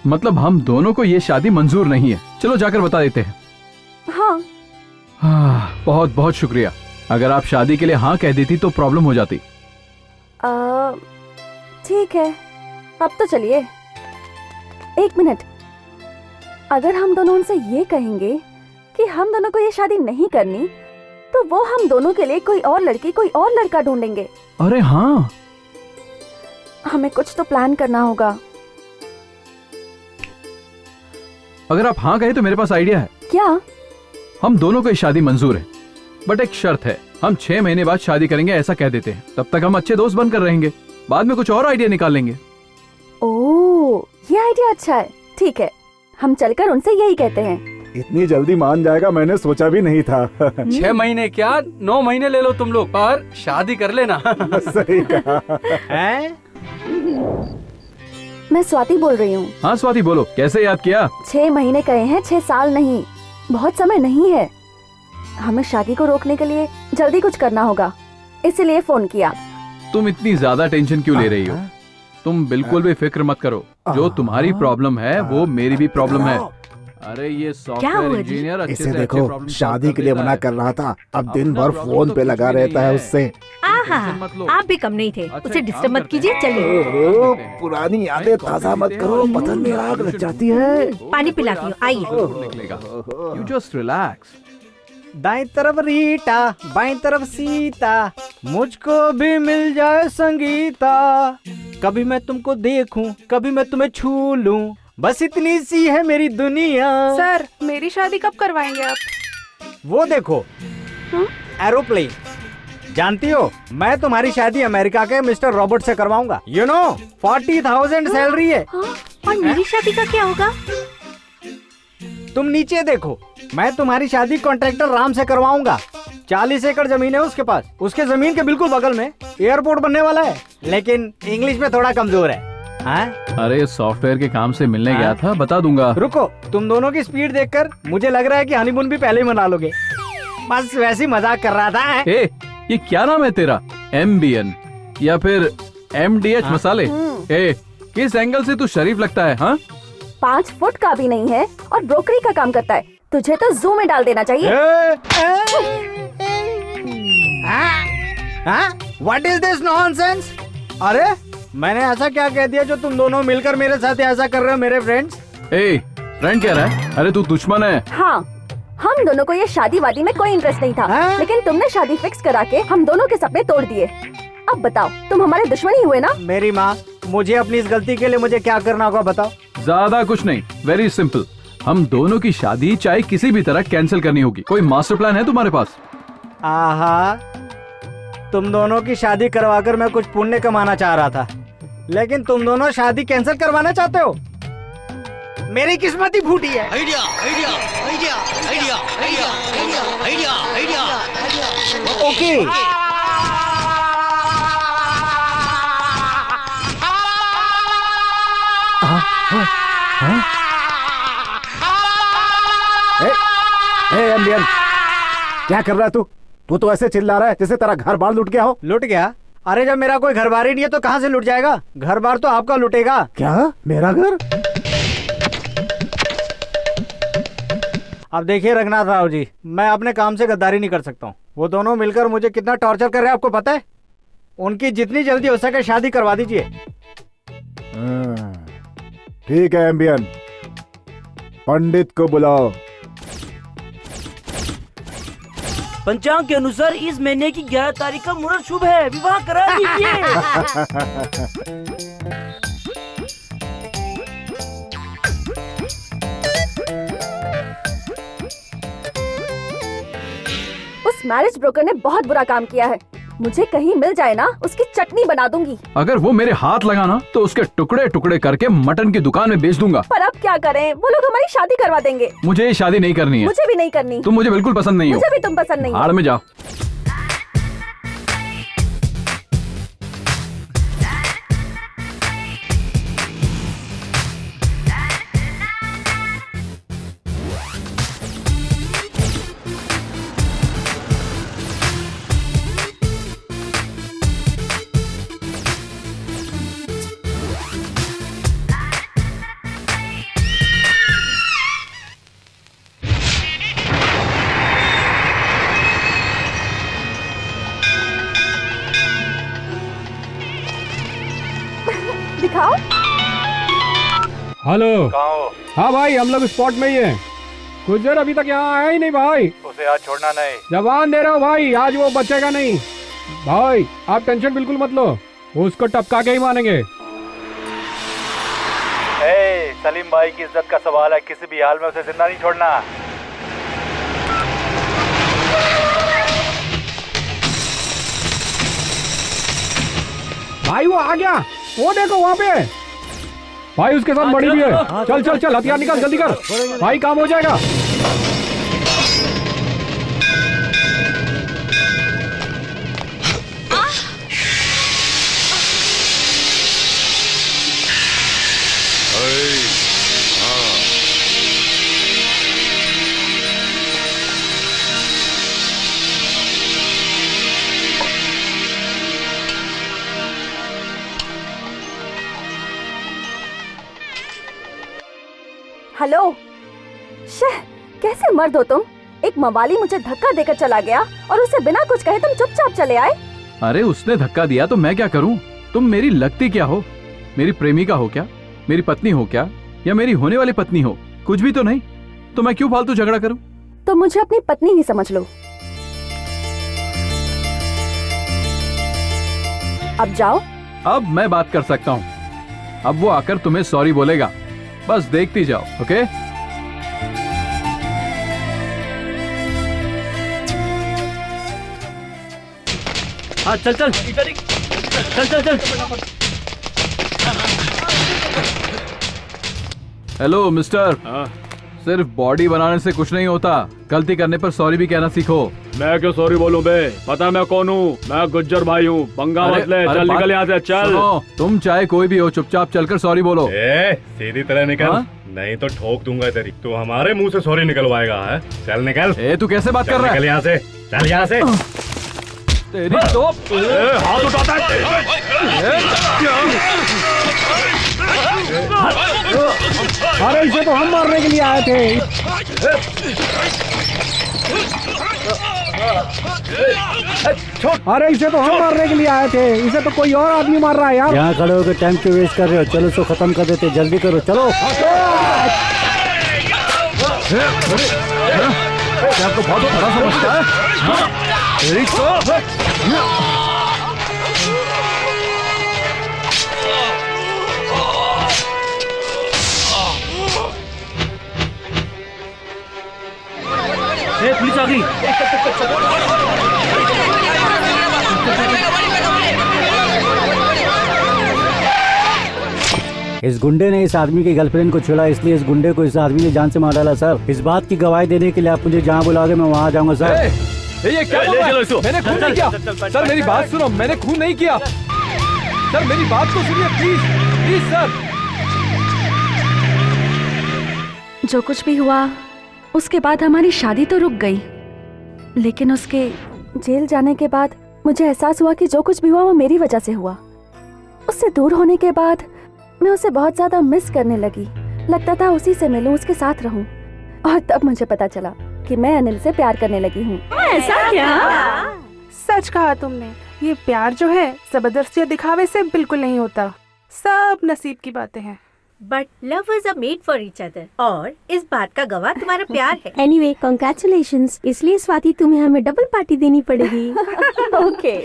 मतलब हम दोनों को ये शादी मंजूर नहीं है। चलो जाकर बता देते हैं। हाँ। बहुत बहुत शुक्रिया। अगर आप शादी के लिए हाँ कह देती तो प्रॉब्लम हो जाती। ठीक है, अब तो चलिए। एक मिनट, अगर हम दोनों उनसे ये कहेंगे कि हम दोनों को ये शादी नहीं करनी, तो वो हम दोनों के लिए कोई और लड़की, कोई और लड़का ढूंढेंगे। अरे हाँ, हमें कुछ तो प्लान करना होगा। अगर आप हाँ कहे तो मेरे पास आइडिया है। क्या? हम दोनों को ये शादी मंजूर है, बट एक शर्त है हम 6 महीने बाद शादी करेंगे ऐसा कह देते हैं, तब तक हम अच्छे दोस्त बनकर रहेंगे, बाद में कुछ और आइडिया निकाल लेंगे। ओह, ये आइडिया अच्छा है। ठीक है, हम चलकर उनसे यही कहते हैं। इतनी जल्दी मान जाएगा मैंने सोचा भी नहीं था। 6 महीने क्या 9 महीने ले लो तुम लोग, पर शादी कर लेना। सही कहा। हैं? मैं स्वाति बोल रही हूँ। हाँ स्वाति बोलो, कैसे याद किया? 6 महीने कहे हैं, 6 साल नहीं। बहुत समय नहीं है, हमें शादी को रोकने के लिए जल्दी कुछ करना होगा, इसीलिए फोन किया। तुम इतनी ज्यादा टेंशन क्यों ले रही हो? तुम बिल्कुल भी फिक्र मत करो, जो तुम्हारी प्रॉब्लम है वो मेरी भी प्रॉब्लम है। अरे ये सॉफ्टवेयर इंजीनियर अच्छे इसे से देखो, शादी के लिए मना कर रहा था, अब दिन भर फोन पे लगा रहता है उससे। आहा, आप भी कम नहीं थे। उसे डिस्टर्ब मत कीजिए, चलिए। पुरानी यादें ताजा मत करो, बदन में आग लग जाती है। पानी पिलाती हूँ, आइए। You just relax. दाएं तरफ रीटा, बाएं तरफ सीता, मुझको भी मिल जाए संगीता, कभी मैं तुमको देखूं, कभी मैं तुम्हें छू लूं, बस इतनी सी है मेरी दुनिया। सर, मेरी शादी कब करवाएंगे आप? वो देखो, एरोप्लेन। जानती हो, मैं तुम्हारी शादी अमेरिका के मिस्टर रॉबर्ट से करवाऊंगा। यू नो, 40,000 सैलरी है। और मेरी शादी का क्या होगा? तुम नीचे देखो, मैं तुम्हारी शादी कॉन्ट्रैक्टर राम से करवाऊंगा। 40 एकड़ जमीन है उसके पास। उसके जमीन के बिल्कुल बगल में एयरपोर्ट बनने वाला है, लेकिन इंग्लिश में थोड़ा कमजोर है। अरे सॉफ्टवेयर के काम से मिलने गया था, बता दूंगा। रुको, तुम दोनों की स्पीड देखकर मुझे लग रहा है कि हनीमून भी पहले ही मना लोगे। बस वैसे ही मजाक कर रहा था। ए, ये क्या नाम है तेरा? MBN या फिर MDH मसाले? ए, किस एंगल से तू शरीफ लगता है? हाँ, 5 फुट का भी नहीं है और ब्रोकरी का काम करता है। तुझे तो जू में डाल देना चाहिए। What is this nonsense? अरे मैंने ऐसा क्या कह दिया जो तुम दोनों मिलकर मेरे साथ ऐसा कर रहे हो मेरे फ्रेंड्स? ए, फ्रेंड कह रहा है? अरे तू दुश्मन है। हाँ, हम दोनों को ये शादी वादी में कोई इंटरेस्ट नहीं था, लेकिन तुमने शादी फिक्स करा के हम दोनों के सपने तोड़ दिए। अब बताओ, तुम हमारे दुश्मन ही हुए ना? मेरी माँ, मुझे अपनी इस गलती के लिए मुझे क्या करना होगा बताओ? ज्यादा कुछ नहीं, वेरी सिंपल। हम दोनों की शादी चाहे किसी भी तरह कैंसिल करनी होगी। कोई मास्टर प्लान है तुम्हारे पास? आहा, तुम दोनों की शादी करवाकर मैं कुछ पुण्य कमाना चाह रहा था, लेकिन तुम दोनों शादी कैंसिल करवाना चाहते हो। मेरी किस्मत ही फूटी है। Idea, idea, idea, idea, idea, idea, idea, idea. Okay, एम्बियन, क्या कर रहा है तू? तू तो ऐसे चिल्ला रहा है जैसे तेरा घर बार लुट गया हो। लुट गया? अरे जब मेरा कोई घर बार ही नहीं है तो कहाँ से लुट जाएगा? घर बार तो आपका लुटेगा। क्या? मेरा घर? अब देखिए रघुनाथ राव जी, मैं अपने काम से गद्दारी नहीं कर सकता हूँ। वो दोनों मिलकर मुझे कितना टॉर्चर कर रहे हैं आपको पता है? उनकी जितनी जल्दी हो सके शादी करवा दीजिए। ठीक है एम्बियन, पंडित को बुलाओ। पंचांग के अनुसार इस महीने की 11 तारीख का मुहूर्त शुभ है, विवाह करा दीजिए। उस मैरिज ब्रोकर ने बहुत बुरा काम किया है। मुझे कहीं मिल जाए ना, उसकी चटनी बना दूंगी। अगर वो मेरे हाथ लगाना तो उसके टुकड़े टुकड़े करके मटन की दुकान में बेच दूंगा। पर अब क्या करें? वो लोग हमारी शादी करवा देंगे। मुझे ये शादी नहीं करनी है। मुझे भी नहीं करनी। तुम मुझे बिल्कुल पसंद नहीं हो। मुझे भी तुम पसंद नहीं हो। भाड़ में जाओ। दिखाओ। हेलो, हाँ भाई, हम लोग स्पॉट में ही हैं। गुजर अभी तक यहाँ आया ही नहीं भाई। उसे आज छोड़ना नहीं। जवान दे रहा हूँ भाई, आज वो बचेगा नहीं। भाई आप टेंशन बिल्कुल मत लो, उसको टपका के ही मानेंगे। सलीम भाई की इज्जत का सवाल है, किसी भी हाल में उसे जिंदा नहीं छोड़ना। भाई वो आ गया, वो देखो वहाँ पे भाई, उसके साथ बड़ी भी है। चल चल चल, हथियार निकाल, जल्दी कर भाई, काम हो जाएगा। हेलो, शेह, कैसे मर्द हो तुम? एक मवाली मुझे धक्का देकर चला गया और उसे बिना कुछ कहे तुम चुपचाप चले आए। अरे उसने धक्का दिया तो मैं क्या करूं? तुम मेरी लगती क्या हो? मेरी प्रेमिका हो क्या? मेरी पत्नी हो क्या? या मेरी होने वाली पत्नी हो? कुछ भी तो नहीं। तो मैं क्यों फालतू झगड़ा करूं? तो मुझे अपनी पत्नी ही समझ लो। अब जाओ। अब मैं बात कर सकता हूं। अब वो आकर तुम्हें सॉरी बोलेगा, बस देखती जाओ। ओके? हाँ चल चल चल चल चल। हेलो मिस्टर, सिर्फ बॉडी बनाने से कुछ नहीं होता, गलती करने पर सॉरी भी कहना सीखो। मैं क्यों सॉरी बोलूं बे? पता मैं कौन हूँ? मैं गुज्जर भाई हूँ, पंगा मत ले। चल निकल यहाँ से, चल। सुनो, तुम चाहे कोई भी हो, चुपचाप चलकर सॉरी बोलो। सीधी तरह निकल, नहीं तो ठोक दूंगा तेरी। तू हमारे मुंह से सॉरी निकलवाएगा है? चल निकल। तू कैसे बात कर रहा है? निकल यहाँ से, चल यहाँ से। तेरी तो हाथ उठाता है। अरे इसे तो हम मारने के लिए आए थे। अरे इसे तो हम मारने के लिए आए थे, इसे तो कोई और आदमी मार रहा है यार। यहाँ खड़े होकर टाइम क्यों वेस्ट कर रहे हो? चलो इसको खत्म कर देते, जल्दी करो, चलो। आपको बहुत बड़ा समझता है। पुलिस आ गई। इस गुंडे ने इस आदमी की गर्लफ्रेंड को छुड़ा, इसलिए इस गुंडे को इस आदमी ने जान से मार डाला सर। इस बात की गवाही देने के लिए आप मुझे जहाँ बुलाओगे मैं वहाँ जाऊँगा सर। ये क्या? मैंने खून नहीं किया सर, मेरी बात सुनो, मैंने खून नहीं किया सर, मेरी बात तो सुनिए प्लीज प्लीज सर। जो कुछ भी हुआ उसके बाद हमारी शादी तो रुक गई, लेकिन उसके जेल जाने के बाद मुझे एहसास हुआ कि जो कुछ भी हुआ वो मेरी वजह से हुआ। उससे दूर होने के बाद मैं उसे बहुत ज्यादा मिस करने लगी। लगता था उसी से मिलूं, उसके साथ रहूं, और तब मुझे पता चला कि मैं अनिल से प्यार करने लगी हूँ। ऐसा क्या? सच कहा तुमने। ये प्यार जो है जबरदस्ती और दिखावे से बिल्कुल नहीं होता, सब नसीब की बातें हैं। But lovers are made for each other, और इस बात का गवाह तुम्हारा प्यार है। Anyway congratulations. इसलिए स्वाति तुम्हें हमें डबल पार्टी देनी पड़ेगी। ओके।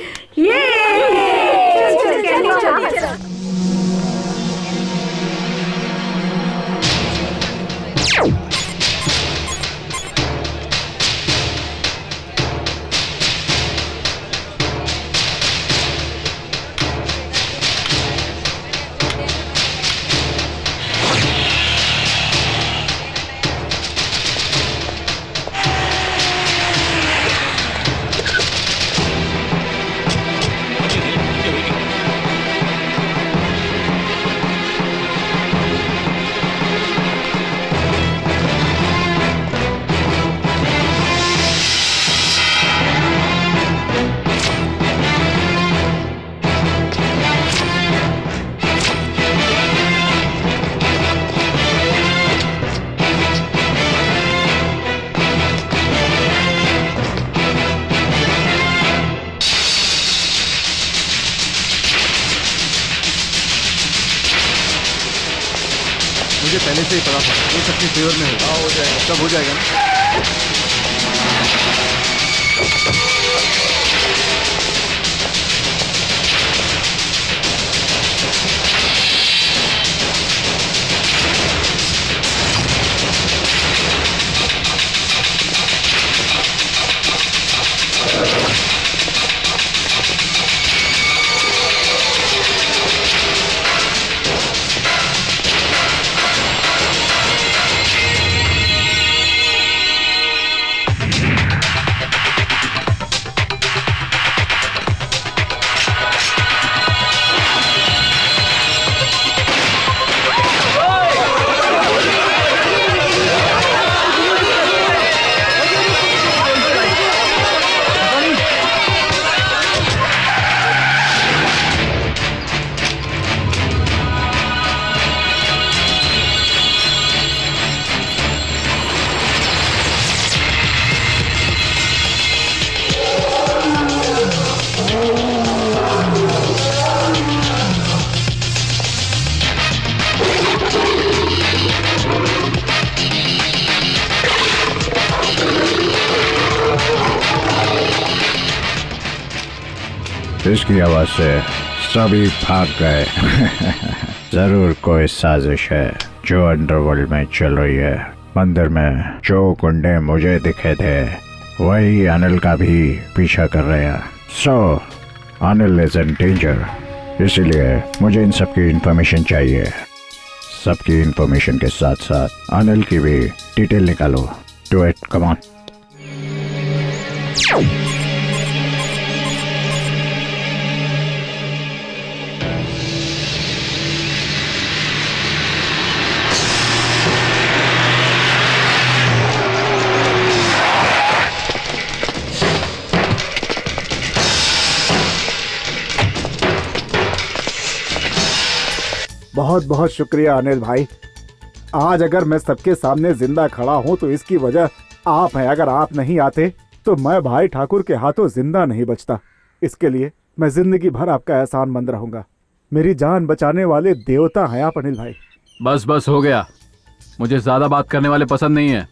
मुझे पहले से ही पता था ये सबकी फेवर में होगा। हो जाएगा, सब हो जाएगा ना। इसकी आवाज से सभी भाग गए। जरूर कोई साजिश है जो अंडरवर्ल्ड में चल रही है। मंदिर में जो गुंडे मुझे दिखे थे वही अनिल का भी पीछा कर रहे हैं। सो अनिल इज इन डेंजर, इसीलिए मुझे इन सब की इंफॉर्मेशन चाहिए। सबकी इंफॉर्मेशन के साथ साथ अनिल की भी डिटेल निकालो। Do it, come on. बहुत बहुत शुक्रिया अनिल भाई। आज अगर मैं सबके सामने जिंदा खड़ा हूँ तो इसकी वजह आप हैं। अगर आप नहीं आते तो मैं भाई ठाकुर के हाथों जिंदा नहीं बचता। इसके लिए मैं जिंदगी भर आपका एहसानमंद रहूंगा। मेरी जान बचाने वाले देवता हैं आप अनिल भाई। बस बस हो गया। मुझे ज्यादा बात करने वाले पसंद नहीं है।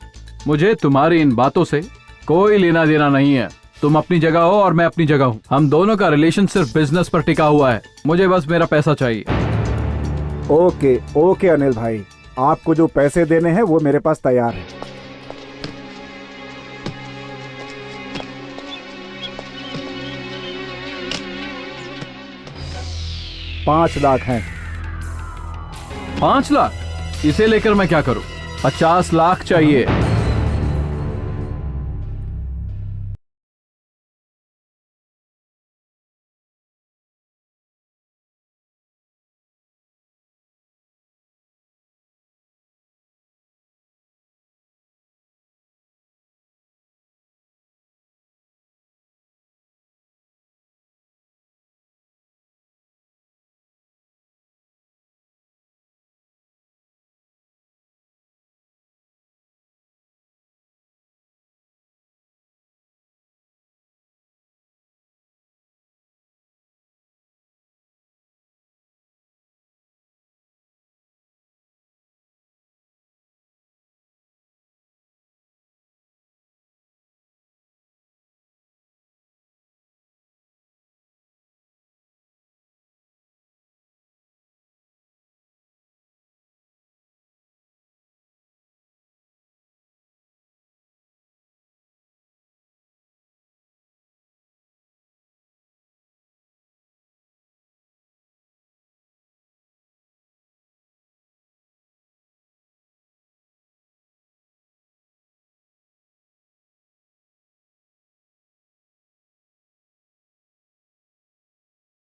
मुझे तुम्हारी इन बातों से कोई लेना देना नहीं है। तुम अपनी जगह हो और मैं अपनी जगह हूँ। हम दोनों का रिलेशन सिर्फ बिजनेस पर टिका हुआ है। मुझे बस मेरा पैसा चाहिए। ओके ओके अनिल भाई, आपको जो पैसे देने हैं वो मेरे पास तैयार है। $5 लाख हैं। 5 लाख? इसे लेकर मैं क्या करूं? 50 लाख चाहिए।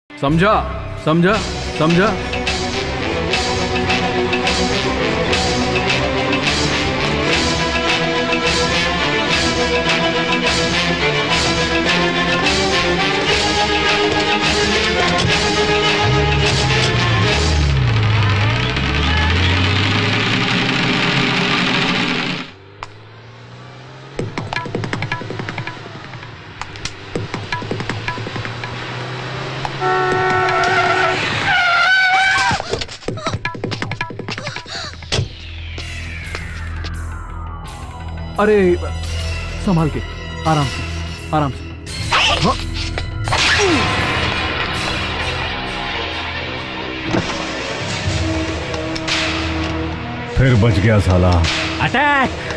समझा समझा समझा। अरे संभाल के, आराम से आराम से। फिर बच गया साला। अटैक!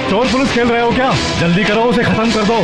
चोर पुलिस खेल रहे हो क्या? जल्दी करो, उसे खत्म कर दो।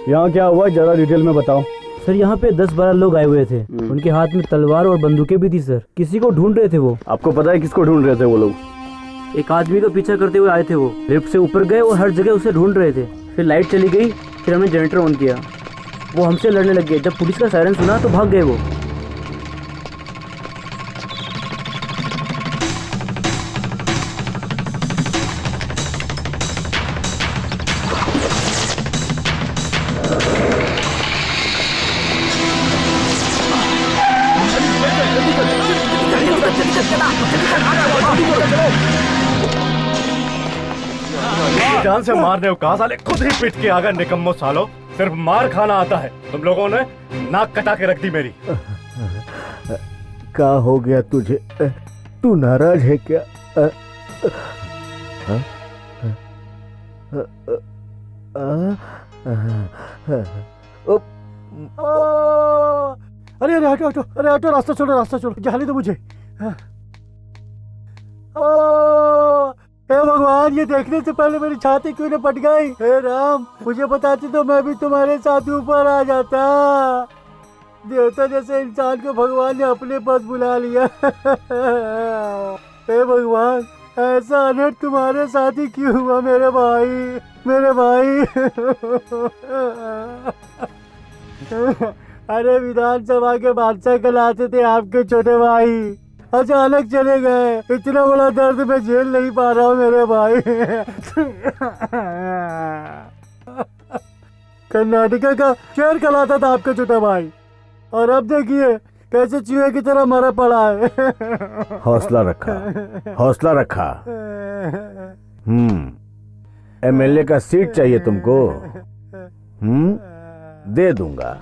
यहाँ क्या हुआ जरा डिटेल में बताओ। सर यहाँ पे 10-12 लोग आए हुए थे। उनके हाथ में तलवार और बंदूकें भी थी सर। किसी को ढूंढ रहे थे वो। आपको पता है किसको ढूंढ रहे थे वो लोग? एक आदमी का पीछा करते हुए आए थे वो। लिफ्ट से ऊपर गए और हर जगह उसे ढूंढ रहे थे। फिर लाइट चली गई, फिर हमने जनरेटर ऑन किया। वो हमसे लड़ने लग गए। जब पुलिस का सायरन सुना तो भाग गए वो। जान से मार दे कहा साले, खुद ही पिट के आ गए निकम्मो सालो। सिर्फ मार खाना आता है, तुम लोगों ने नाक कटा के रख दी मेरी। क्या हो गया तुझे? तू नाराज है क्या? अरे अरे हटो हटो, अरे हटो, रास्ता छोड़ो, रास्ता छोड़ो, जाने दो मुझे। हे भगवान, ये देखने से पहले मेरी छाती क्यों न फट गई? हे राम, मुझे बताती तो मैं भी तुम्हारे साथ ऊपर आ जाता। देवता जैसे इंसान को भगवान ने अपने पास बुला लिया। हे भगवान, ऐसा अनर्थ तुम्हारे साथ ही क्यों हुआ मेरे भाई, मेरे भाई? अरे विधानसभा के बादशाह कहलाते थे आपके छोटे भाई, अचानक चले गए। इतना बड़ा दर्द मैं झेल नहीं पा रहा हूँ मेरे भाई। कर्नाटका का शेर कहलाता था आपका छोटा भाई, और अब देखिए कैसे चूहे की तरह मरा पड़ा है। हौसला रखा, हौसला रखा। एमएलए का सीट चाहिए तुमको? दे दूंगा,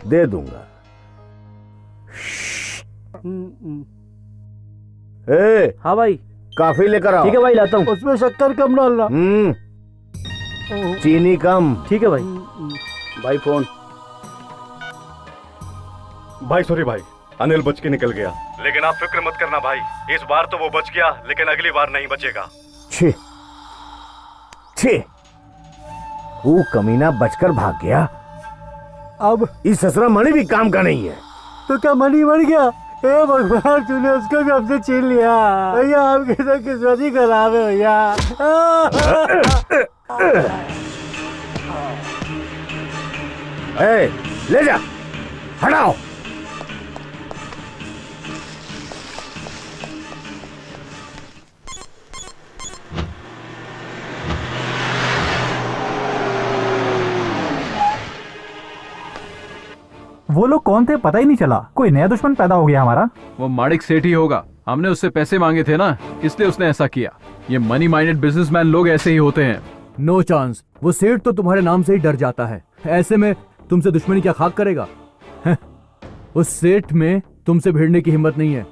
दे दूंगा। ए, हाँ भाई, काफी लेकर आओ। ठीक है भाई, लाता हूँ। उसमें शक्कर कम डालना। चीनी कम। ठीक है भाई। भाई फोन। भाई सॉरी भाई, अनिल बच के निकल गया, लेकिन आप फिक्र मत करना भाई, इस बार तो वो बच गया, लेकिन अगली बार नहीं बचेगा। छे छे, वो कमीना बचकर भाग गया। अब इस ससुरा मणि भी काम का नहीं है। तो क्या मणि मर गया? हे भगवान, तूने उसको भी हमसे छीन लिया। भैया आपकी तो किस्मत ही खराब है भैया। ले जा, हटाओ। वो लोग कौन थे पता ही नहीं चला, कोई नया दुश्मन पैदा हो गया हमारा। वो माणिक सेठ ही होगा, हमने उससे पैसे मांगे थे ना, इसलिए उसने ऐसा किया। ये मनी माइंडेड बिजनेसमैन लोग ऐसे ही होते हैं। नो चांस, वो सेठ तो तुम्हारे नाम से ही डर जाता है, ऐसे में तुमसे दुश्मनी क्या खाक करेगा? उस सेठ में तुमसे भिड़ने की हिम्मत नहीं है।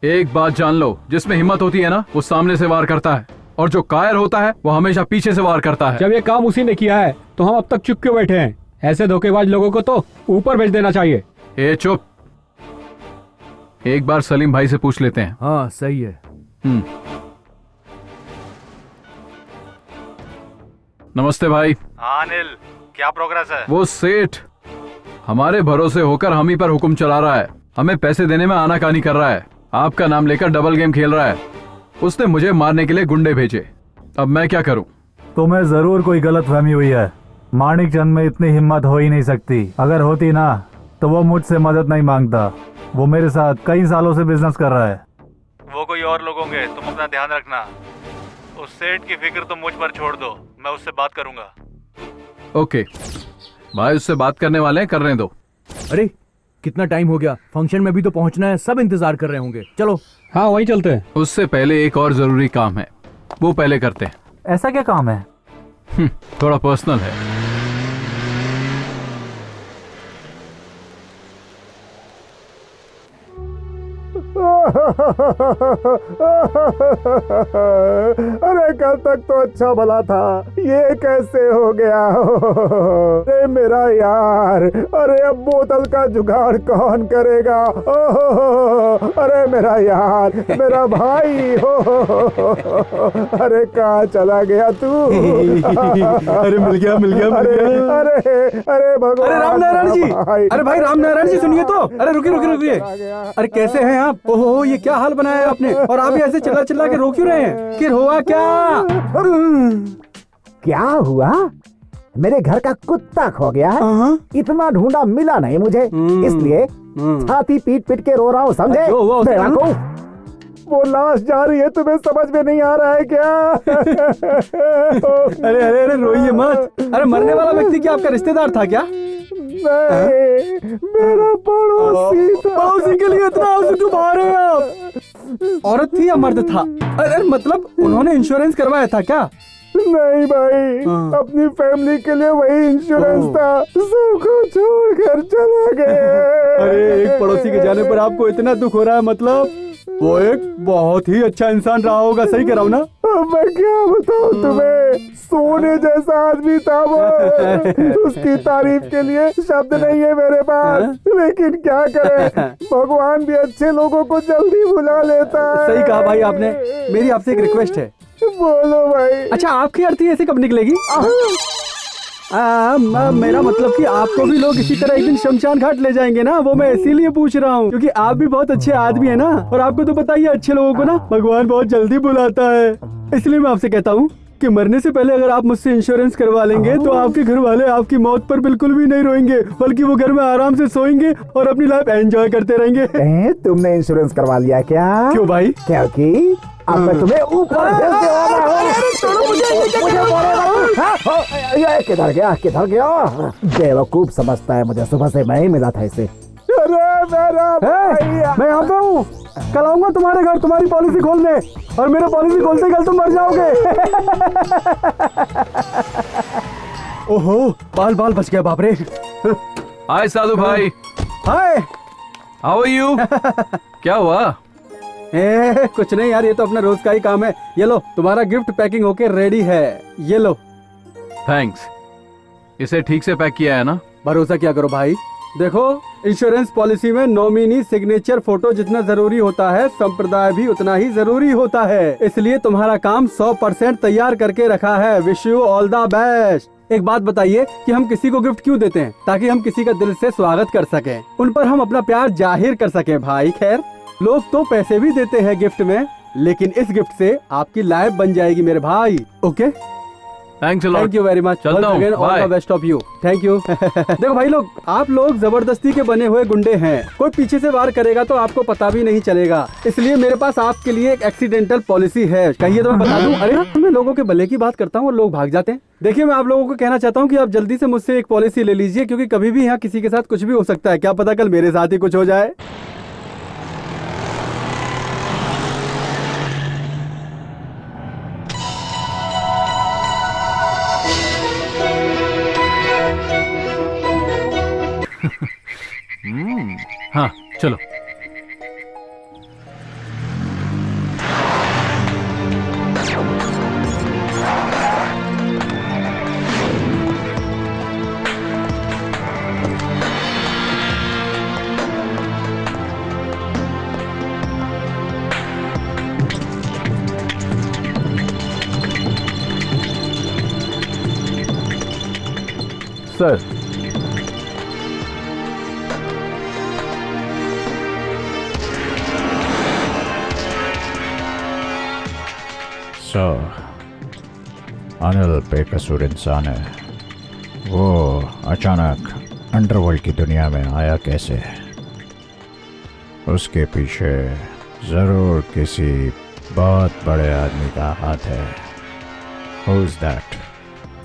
एक बात जान लो, जिसमें हिम्मत होती है ना, वो सामने से वार करता है, और जो कायर होता है वो हमेशा पीछे से वार करता है। जब ये काम उसी ने किया है तो हम अब तक चुप क्यों बैठे हैं? ऐसे धोखेबाज लोगों को तो ऊपर भेज देना चाहिए। ए चुप, एक बार सलीम भाई से पूछ लेते हैं। हाँ सही है। नमस्ते भाई। हाँ अनिल, क्या प्रोग्रेस है? वो सेठ हमारे भरोसे होकर हम ही पर हुक्म चला रहा है, हमें पैसे देने में आनाकानी कर रहा है, आपका नाम लेकर डबल गेम खेल रहा है। उसने मुझे मारने के लिए गुंडे भेजे, अब मैं क्या करूं? तुम्हें जरूर कोई गलतफहमी हुई है। माणिक चंद में इतनी हिम्मत हो ही नहीं सकती, अगर होती ना तो वो मुझसे मदद नहीं मांगता। वो मेरे साथ कई सालों से बिजनेस कर रहा है। वो कोई और लोग होंगे, तुम अपना ध्यान रखना। उस सेठ की फिक्र तुम मुझ पर छोड़ दो, मैं उससे बात करूंगा। ओके भाई, उससे बात करने वाले हैं, करने दो। अरे कितना टाइम हो गया, फंक्शन में भी तो पहुंचना है, सब इंतजार कर रहे होंगे, चलो। हाँ वही चलते हैं। उससे पहले एक और जरूरी काम है, वो पहले करते हैं। ऐसा क्या काम है? थोड़ा पर्सनल है। अरे कल तक तो अच्छा भला था, ये कैसे हो गया? अरे मेरा यार, अरे अब बोतल का जुगाड़ कौन करेगा? अरे मेरा यार, मेरा भाई हो। अरे कहाँ चला गया तू? अरे मिल गया मिल गया मिल गया। अरे भगवान। अरे राम नारायण जी, अरे भाई राम नारायण जी सुनिए तो। अरे रुकिए रुकिए रुकिए, अरे कैसे हैं आप? ओहो ये क्या हाल बनाया है आपने, और आप ऐसे चिल्ला चिल्ला के रो क्यों रहे हैं? फिर हुआ क्या? क्या हुआ? मेरे घर का कुत्ता खो गया है, इतना ढूंढा मिला नहीं मुझे, इसलिए छाती पीट पीट के रो रहा हूँ, समझे? वो लाश जा रही है, तुम्हें समझ में नहीं आ रहा है क्या? अरे अरे अरे रोइए मत। अरे मरने वाला व्यक्ति क्या आपका रिश्तेदार था क्या? नहीं, मेरा पड़ोसी था। पड़ोसी के लिए इतना आंसू क्यों बहा रहे हैं आप? औरत थी या मर्द था? अरे मतलब उन्होंने इंश्योरेंस करवाया था क्या? नहीं भाई, अपनी फैमिली के लिए वही इंश्योरेंस था, सबको छोड़कर चला गया। अरे एक पड़ोसी के जाने पर आपको इतना दुख हो रहा है, मतलब वो एक बहुत ही अच्छा इंसान रहा होगा, सही कह रहा हूँ ना? मैं क्या बताऊँ तुम्हें, सोने जैसा आदमी था वो। उसकी तारीफ के लिए शब्द नहीं है मेरे पास, लेकिन क्या करें, भगवान भी अच्छे लोगों को जल्दी बुला लेता है। सही कहा भाई आपने। मेरी आपसे एक रिक्वेस्ट है। बोलो भाई। अच्छा, आपकी अर्थी ऐसे कब निकलेगी? मेरा मतलब कि आपको भी लोग इसी तरह एक दिन शमशान घाट ले जाएंगे ना, वो मैं इसीलिए पूछ रहा हूँ, क्योंकि आप भी बहुत अच्छे आदमी है ना, और आपको तो पता ही है अच्छे लोगों को ना भगवान बहुत जल्दी बुलाता है। इसलिए मैं आपसे कहता हूँ कि मरने से पहले अगर आप मुझसे इंश्योरेंस करवा लेंगे तो आपके घर वाले आपकी मौत पर बिल्कुल भी नहीं रोएंगे, बल्कि वो घर में आराम से सोएंगे और अपनी लाइफ एंजॉय करते रहेंगे। तुमने इंश्योरेंस करवा लिया क्या? क्यों भाई? क्योंकि अब मैं तुम्हें ऊपर किधर गया बेवकूफ समझता है मुझे, सुबह से मैं ही मिला था इसे। मैं यहाँ पे हूँ, कल आऊंगा तुम्हारे घर तुम्हारी पॉलिसी खोलने, और मेरे पॉलिसी खोलते कल तुम मर जाओगे। ओहो, बाल बाल बच गया, बाप रे। हाय साधु भाई। हाय, हाउ आर यू? क्या हुआ? कुछ नहीं यार, ये तो अपना रोज का ही काम है। ये लो, तुम्हारा गिफ्ट पैकिंग होके रेडी है, ये लो। थैंक्स। इसे ठीक से पैक किया है ना? भरोसा क्या करो भाई, देखो इंश्योरेंस पॉलिसी में नॉमिनी सिग्नेचर फोटो जितना जरूरी होता है, संप्रदाय भी उतना ही जरूरी होता है, इसलिए तुम्हारा काम 100% तैयार करके रखा है। Wish you all the best. एक बात बताइए कि हम किसी को गिफ्ट क्यों देते हैं? ताकि हम किसी का दिल से स्वागत कर सकें, उन पर हम अपना प्यार जाहिर कर सकें भाई। खैर, लोग तो पैसे भी देते हैं गिफ्ट में, लेकिन इस गिफ्ट से आपकी लाइफ बन जाएगी मेरे भाई। Okay, thanks a lot. Thank you very much. चलता हूं, all the best of you. Thank you. देखो भाई लोग, आप लोग जबरदस्ती के बने हुए गुंडे हैं, कोई पीछे से वार करेगा तो आपको पता भी नहीं चलेगा, इसलिए मेरे पास आपके लिए एक एक्सीडेंटल पॉलिसी है। कहिए तो मैं बता दूं। अरे मैं लोगों के भले की बात करता हूँ और लोग भाग जाते हैं। देखिए, मैं आप लोगों को कहना चाहता हूँ कि आप जल्दी से मुझसे एक पॉलिसी ले लीजिए, क्योंकि कभी भी यहाँ किसी के साथ कुछ भी हो सकता है, क्या पता कल मेरे साथ ही कुछ हो जाए। हाँ चलो। सर, अनिल बेकसूर इंसान है, वो अचानक अंडरवर्ल्ड की दुनिया में आया कैसे? उसके पीछे जरूर किसी बहुत बड़े आदमी का हाथ है। Who is that?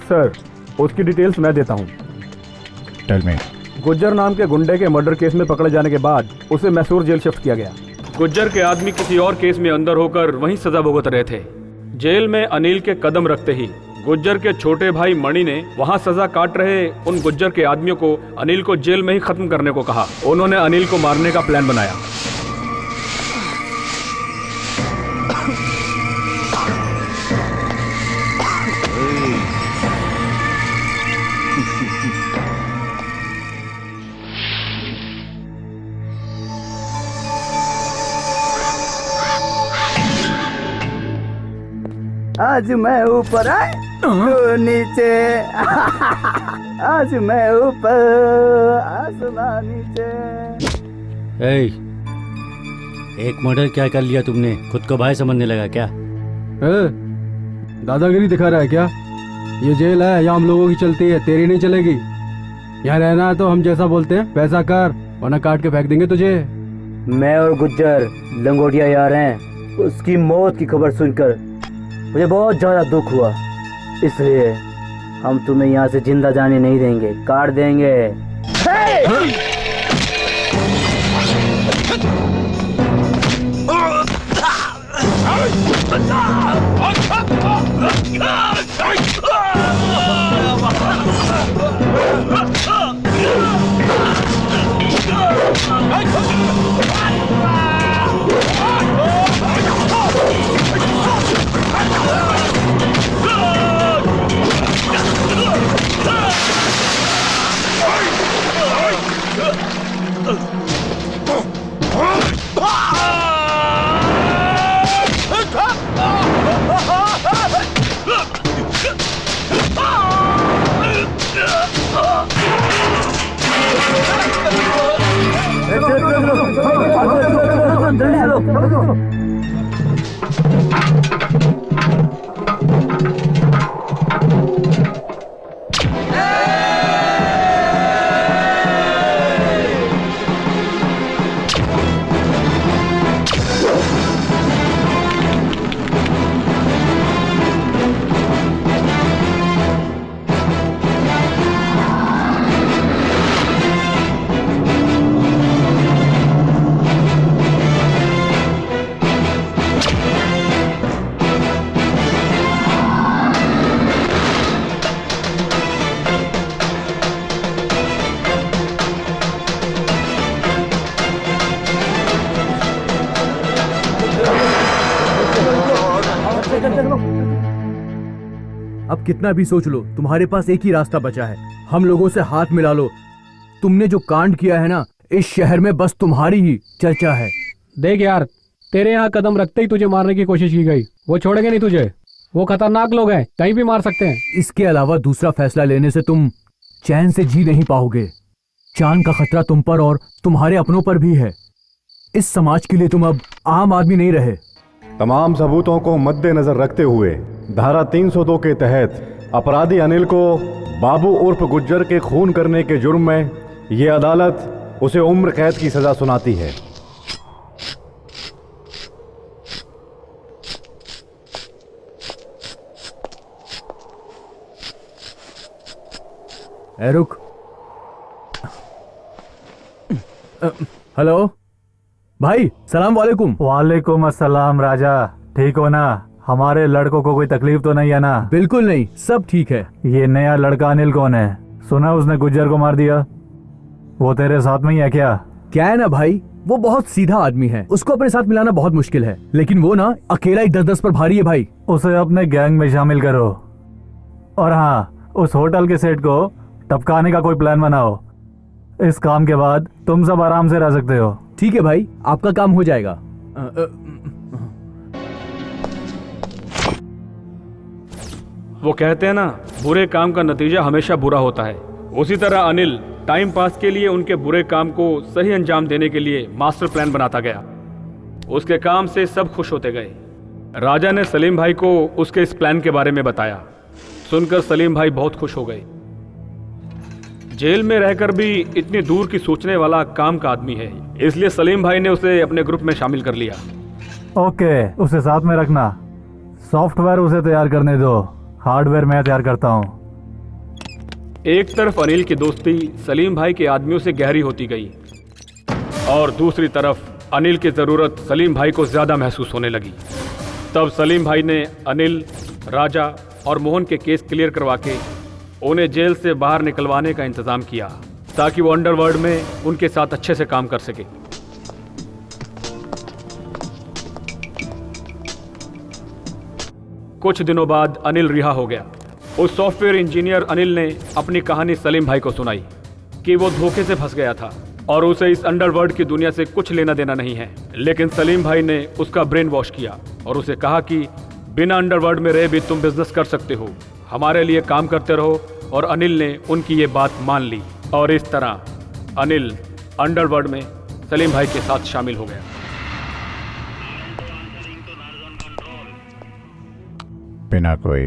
सर, उसकी डिटेल्स मैं देता हूँ। Tell me. गुज्जर नाम के गुंडे के मर्डर केस में पकड़े जाने के बाद उसे मैसूर जेल शिफ्ट किया गया। गुज्जर के आदमी किसी और केस में अंदर होकर वहीं सजा भुगत रहे थे। जेल में अनिल के कदम रखते ही गुज्जर के छोटे भाई मणि ने वहां सजा काट रहे उन गुज्जर के आदमियों को अनिल को जेल में ही खत्म करने को कहा। उन्होंने अनिल को मारने का प्लान बनाया। आज मैं ऊपर आए तो नीचे, आज मैं ऊपर आसमान नीचे। एक मर्डर क्या कर लिया तुमने? खुद को भाई समझने लगा क्या? दादागिरी दिखा रहा है क्या? ये जेल है, यहाँ हम लोगों की चलती है, तेरी नहीं चलेगी। यहाँ रहना है तो हम जैसा बोलते हैं वैसा कर, वरना काट के फेंक देंगे तुझे। मैं और गुज्जर लंगोटिया यार हैं। उसकी मौत की खबर सुनकर मुझे बहुत ज्यादा दुख हुआ, इसलिए हम तुम्हें यहाँ से जिंदा जाने नहीं देंगे, काट देंगे। अब कितना भी सोच लो, तुम्हारे पास एक ही रास्ता बचा है। हम लोगों से हाथ मिला लो। तुमने जो कांड किया है ना, इस शहर में बस तुम्हारी ही चर्चा है। देख यार, तेरे यहाँ कदम रखते ही तुझे मारने की कोशिश की गई। वो छोड़ेंगे नहीं तुझे। वो खतरनाक लोग हैं, कहीं भी मार सकते हैं। इसके अलावा दूसरा फैसला लेने से तुम चैन से जी नहीं पाओगे। जान का खतरा तुम पर और तुम्हारे अपनों पर भी है। इस समाज के लिए तुम अब आम आदमी नहीं रहे। तमाम सबूतों को मद्देनजर रखते हुए धारा 302 के तहत अपराधी अनिल को बाबू उर्फ गुज्जर के खून करने के जुर्म में ये अदालत उसे उम्र कैद की सजा सुनाती है। रुक। हेलो भाई, सलाम वालेकुम। वालेकुम अस्सलाम। राजा ठीक हो ना? हमारे लड़कों को कोई तकलीफ तो नहीं है ना? बिल्कुल नहीं, सब ठीक है। ये नया लड़का अनिल कौन है? सुना उसने गुज्जर को मार दिया। वो तेरे साथ में ही है क्या? क्या है ना भाई, वो बहुत सीधा आदमी है। उसको अपने साथ मिलाना बहुत मुश्किल है, लेकिन वो ना अकेला ही 10-10 पर भारी है भाई। उसे अपने गैंग में शामिल करो। और हाँ, उस होटल के सेट को टपकाने का कोई प्लान बनाओ। इस काम के बाद तुम सब आराम से रह सकते हो। ठीक है भाई, आपका काम हो जाएगा। वो कहते हैं ना, बुरे काम का नतीजा हमेशा बुरा होता है। उसी तरह अनिल टाइम पास के लिए उनके बुरे काम को सही अंजाम देने के लिए मास्टर प्लान बनाता गया। उसके काम से सब खुश होते गए। राजा ने सलीम भाई को उसके इस प्लान के बारे में बताया। सुनकर सलीम भाई बहुत खुश हो गए। जेल में रहकर भी इतनी दूर की सोचने वाला काम का आदमी है, इसलिए सलीम भाई ने उसे अपने ग्रुप में शामिल कर लिया। ओके, उसे साथ में रखना। सॉफ्टवेयर उसे तैयार करने दो, हार्डवेयर मैं तैयार करता हूँ। एक तरफ अनिल की दोस्ती सलीम भाई के आदमियों से गहरी होती गई और दूसरी तरफ अनिल की जरूरत सलीम भाई को ज्यादा महसूस होने लगी। तब सलीम भाई ने अनिल, राजा और मोहन के केस क्लियर करवा के उन्हें जेल से बाहर निकलवाने का इंतजाम किया, ताकि वो अंडरवर्ल्ड में उनके साथ अच्छे से काम कर सके। कुछ दिनों बाद अनिल रिहा हो गया। उस सॉफ्टवेयर इंजीनियर अनिल ने अपनी कहानी सलीम भाई को सुनाई कि वो धोखे से फंस गया था और उसे इस अंडरवर्ल्ड की दुनिया से कुछ लेना देना नहीं है। लेकिन सलीम भाई ने उसका ब्रेन वॉश किया और उसे कहा कि बिना अंडरवर्ल्ड में रहे भी तुम बिजनेस कर सकते हो, हमारे लिए काम करते रहो। और अनिल ने उनकी ये बात मान ली और इस तरह अनिल अंडरवर्ल्ड में सलीम भाई के साथ शामिल हो गया। बिना कोई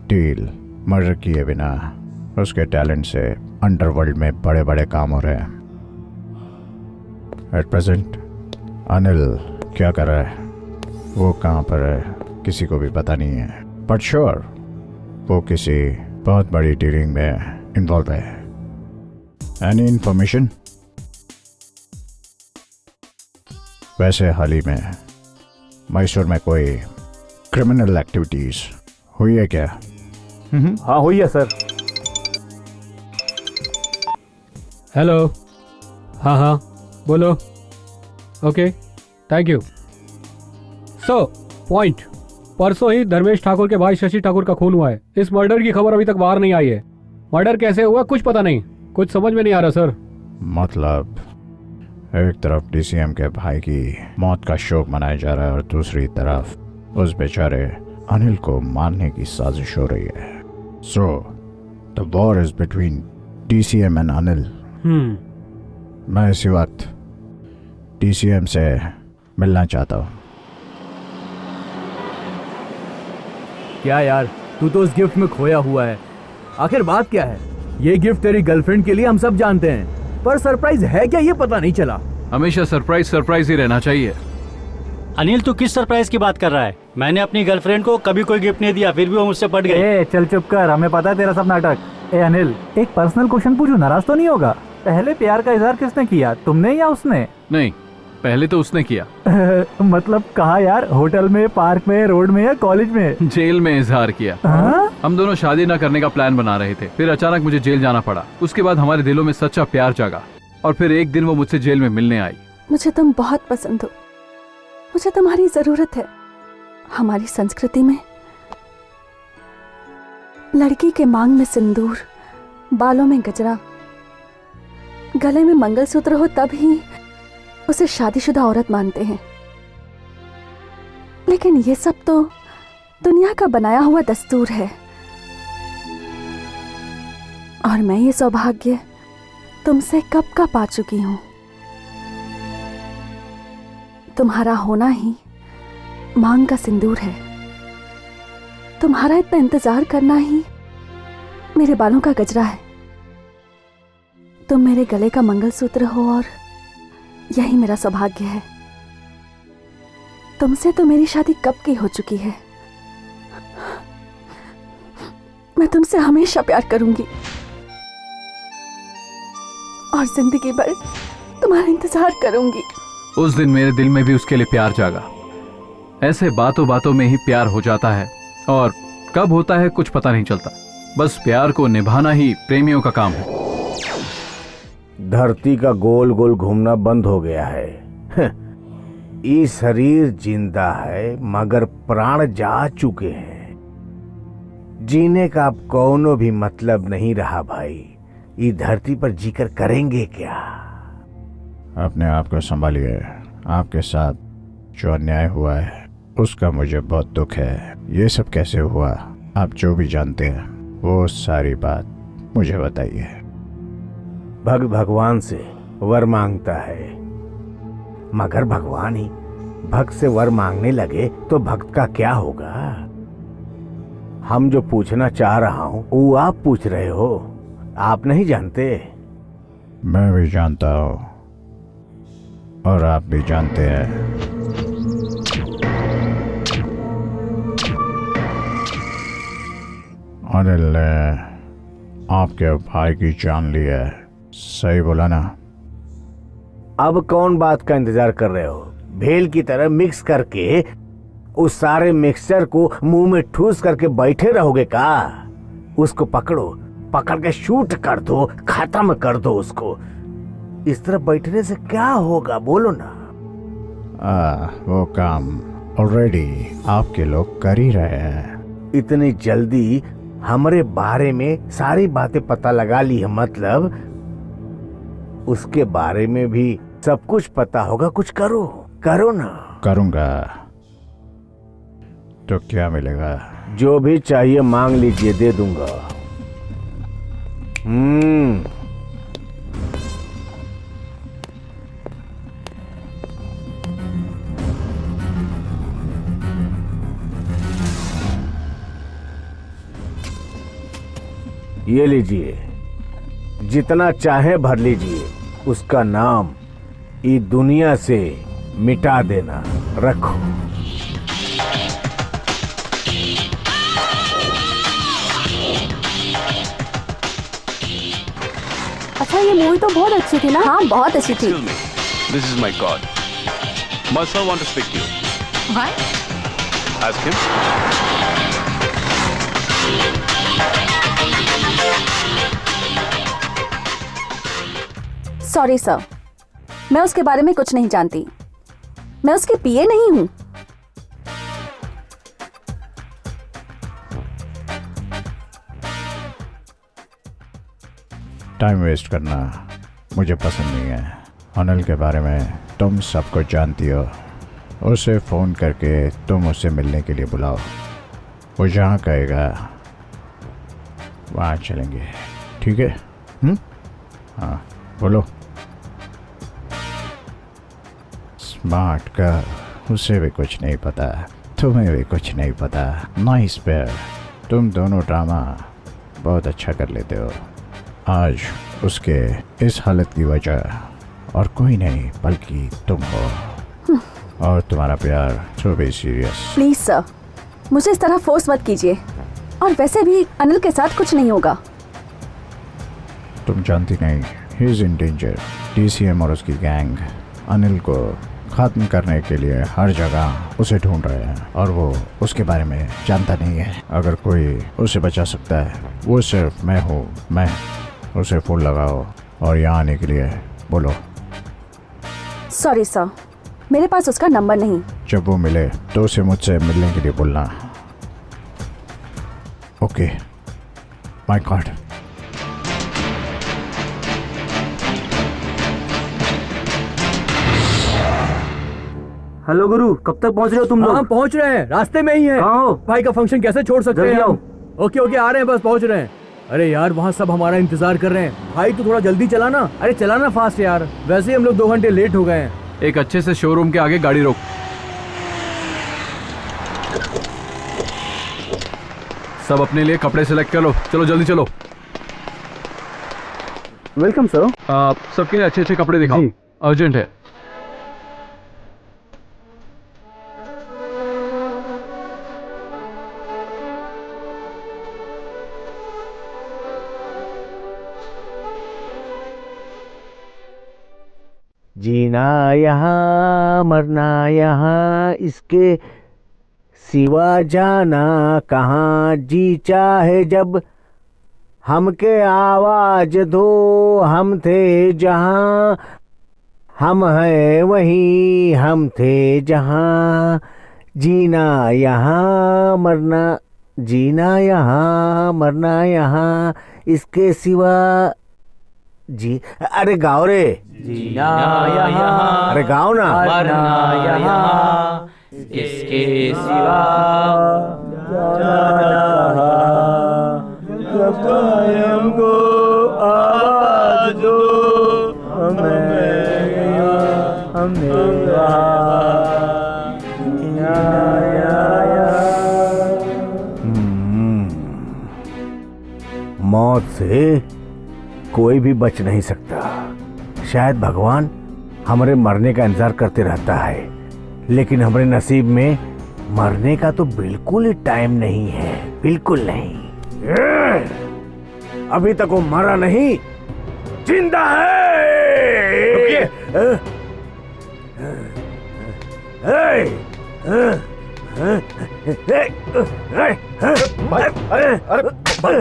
डील मर्डर किए बिना उसके टैलेंट से अंडरवर्ल्ड में बड़े बड़े काम हो रहे हैं। एट प्रेजेंट अनिल क्या कर रहा है, वो कहाँ पर है, किसी को भी पता नहीं है। बट श्योर वो किसी बहुत बड़ी डीलिंग में इन्वॉल्व है। Any information? वैसे हाल ही में मैसूर में कोई क्रिमिनल एक्टिविटीज हुई है क्या? हाँ हुई है सर। हेलो। हाँ हाँ, बोलो। Okay, thank you. So point, परसों ही धर्मेश ठाकुर के भाई शशि ठाकुर का खून हुआ है। इस मर्डर की खबर अभी तक बाहर नहीं आई है। मर्डर कैसे हुआ कुछ पता नहीं, कुछ समझ में नहीं आ रहा सर। मतलब एक तरफ डीसीएम के भाई की मौत का शोक मनाया जा रहा है और दूसरी तरफ उस बेचारे अनिल को मारने की साजिश हो रही है। So the war is between DCM and Anil. मैं इसी वक्त डीसीएम से मिलना चाहता हूँ। क्या यार, तू तो उस गिफ्ट में खोया हुआ है। आखिर बात क्या है? ये गिफ्ट तेरी गर्लफ्रेंड के लिए हम सब जानते हैं, पर सरप्राइज है क्या ये पता नहीं चला। हमेशा सरप्राइज सरप्राइज ही रहना चाहिए। अनिल तू किस सरप्राइज की बात कर रहा है? मैंने अपनी गर्लफ्रेंड को कभी कोई गिफ्ट नहीं दिया, फिर भी वो मुझसे पट गई। चल चुप कर, हमें पता है तेरा सब नाटक। अनिल, एक पर्सनल क्वेश्चन पूछूं, नाराज तो नहीं होगा? पहले प्यार का इजहार किसने किया, तुमने या उसने? नहीं, पहले तो उसने किया। मतलब कहाँ यार? होटल में, पार्क में, रोड में या कॉलेज में? जेल में इजहार किया। हम दोनों शादी न करने का प्लान बना रहे थे, फिर अचानक मुझे जेल जाना पड़ा। उसके बाद हमारे दिलों में सच्चा प्यार जागा और फिर एक दिन वो मुझसे जेल में मिलने आई। मुझे तुम बहुत पसंद हो, मुझे तुम्हारी जरूरत है। हमारी संस्कृति में लड़की के मांग में सिंदूर, बालों में गजरा, गले में मंगलसूत्र हो तब ही उसे शादीशुदा औरत मानते हैं। लेकिन ये सब तो दुनिया का बनाया हुआ दस्तूर है और मैं ये सौभाग्य तुमसे कब का पा चुकी हूं। तुम्हारा होना ही मांग का सिंदूर है, तुम्हारा इतना इंतजार करना ही मेरे बालों का गजरा है। तुम मेरे गले का मंगलसूत्र हो और यही मेरा सौभाग्य है। तुमसे तो मेरी शादी कब की हो चुकी है। मैं तुमसे हमेशा प्यार करूंगी और जिंदगी भर तुम्हारा इंतजार करूंगी। उस दिन मेरे दिल में भी उसके लिए प्यार जागा। ऐसे बातों बातों में ही प्यार हो जाता है और कब होता है कुछ पता नहीं चलता। बस प्यार को निभाना ही प्रेमियों का काम है। धरती का गोल गोल घूमना बंद हो गया है। ये शरीर जिंदा है मगर प्राण जा चुके हैं। जीने का अब कोनो भी मतलब नहीं रहा भाई। ये धरती पर जीकर करेंगे क्या? अपने आप को संभालिए। आपके साथ जो अन्याय हुआ है उसका मुझे बहुत दुख है। ये सब कैसे हुआ, आप जो भी जानते हैं वो सारी बात मुझे बताइए। भगवान से वर मांगता है मगर भगवान ही भक्त से वर मांगने लगे तो भक्त का क्या होगा? हम जो पूछना चाह रहा हूं वो आप पूछ रहे हो, आप नहीं जानते। मैं भी जानता हूं और आप भी जानते हैं। अनिल ने आपके भाई की जान ली है, सही बोला ना? अब कौन बात का इंतजार कर रहे हो? भेल की तरह मिक्स करके उस सारे मिक्सचर को मुंह में ठूस करके बैठे रहोगे का? उसको पकड़ो, पकड़ के शूट कर दो, खत्म कर दो उसको। इस तरह बैठने से क्या होगा बोलो ना? वो काम ऑलरेडी आपके लोग कर ही रहे हैं। इतनी जल्दी हमारे बारे में सारी बातें पता लगा ली है, मतलब उसके बारे में भी सब कुछ पता होगा। कुछ करो, करो ना। करूंगा तो क्या मिलेगा? जो भी चाहिए मांग लीजिए, दे दूंगा। ये लीजिए, जितना चाहे भर लीजिए। उसका नाम इस दुनिया से मिटा देना। रखो। अच्छा, ये मूवी तो बहुत अच्छी थी ना? हाँ, बहुत अच्छी थी। This is my God. My sir want to speak to you. What? Ask him. Sorry sir, मैं उसके बारे में कुछ नहीं जानती। मैं उसकी पीए नहीं हूँ। टाइम वेस्ट करना मुझे पसंद नहीं है। अनिल के बारे में तुम सब कुछ जानती हो। उसे फ़ोन करके तुम उससे मिलने के लिए बुलाओ। वो जहाँ कहेगा वहाँ चलेंगे, ठीक है? हाँ बोलो। स्मार्ट का उसे भी कुछ नहीं पता, तुम्हें भी कुछ नहीं पता। Nice pair. तुम दोनों ड्रामा बहुत अच्छा कर लेते हो। आज उसके इस हालत की वजह और कोई नहीं बल्कि तुम हो, और तुम्हारा प्यार तो भी सीरियस। प्लीज सर, मुझे इस तरह फोर्स मत कीजिए। और वैसे भी अनिल के साथ कुछ नहीं होगा। तुम जानती नहीं, he is in danger. DCM और उसकी गैंग अनिल को खत्म करने के लिए हर जगह उसे ढूंढ रहे हैं, और वो उसके बारे में जानता नहीं है। अगर कोई उसे बचा सकता है वो सिर्फ मैं हूँ। मैं उसे फोन लगाओ और यहाँ आने के लिए बोलो। सॉरी सर, मेरे पास उसका नंबर नहीं। जब वो मिले तो उसे मुझसे मिलने के लिए बोलना। Okay, my God. हेलो गुरु, कब तक पहुंच रहे हो तुम लोग? हाँ पहुंच रहे हैं, रास्ते में ही है। कहाँ हो? भाई का फंक्शन कैसे छोड़ सकते जल्दी हैं आओ। हम? ओके आ रहे हैं, बस पहुंच रहे हैं। अरे यार वहाँ सब हमारा इंतजार कर रहे हैं। भाई तू थोड़ा जल्दी चलाना। अरे चलाना फास्ट यार, वैसे ही हम लोग 2 घंटे लेट हो गए हैं। एक अच्छे से शोरूम के आगे गाड़ी रोक। सब अपने लिए कपड़े सिलेक्ट कर लो। चलो जल्दी चलो। Welcome sir. सबके लिए अच्छे अच्छे कपड़े दिखाओ, अर्जेंट है। जीना यहाँ मरना यहाँ, इसके सिवा जाना कहाँ। जी चाहे जब हमके आवाज दो, हम थे जहाँ, हम हैं वहीं, हम थे जहाँ। जीना यहाँ मरना, जीना यहाँ मरना यहाँ, इसके सिवा जी। अरे गाओ रे। जीना यहाँ, अरे गाओ ना। मरना यहाँ, इसके सिवा हमको आवाज दो, मौत से कोई भी बच नहीं सकता। शायद भगवान हमारे मरने का इंतजार करते रहता है, लेकिन हमारे नसीब में मरने का तो बिल्कुल ही टाइम नहीं है, बिल्कुल नहीं। अभी तक वो मरा नहीं, जिंदा है। रुकिए।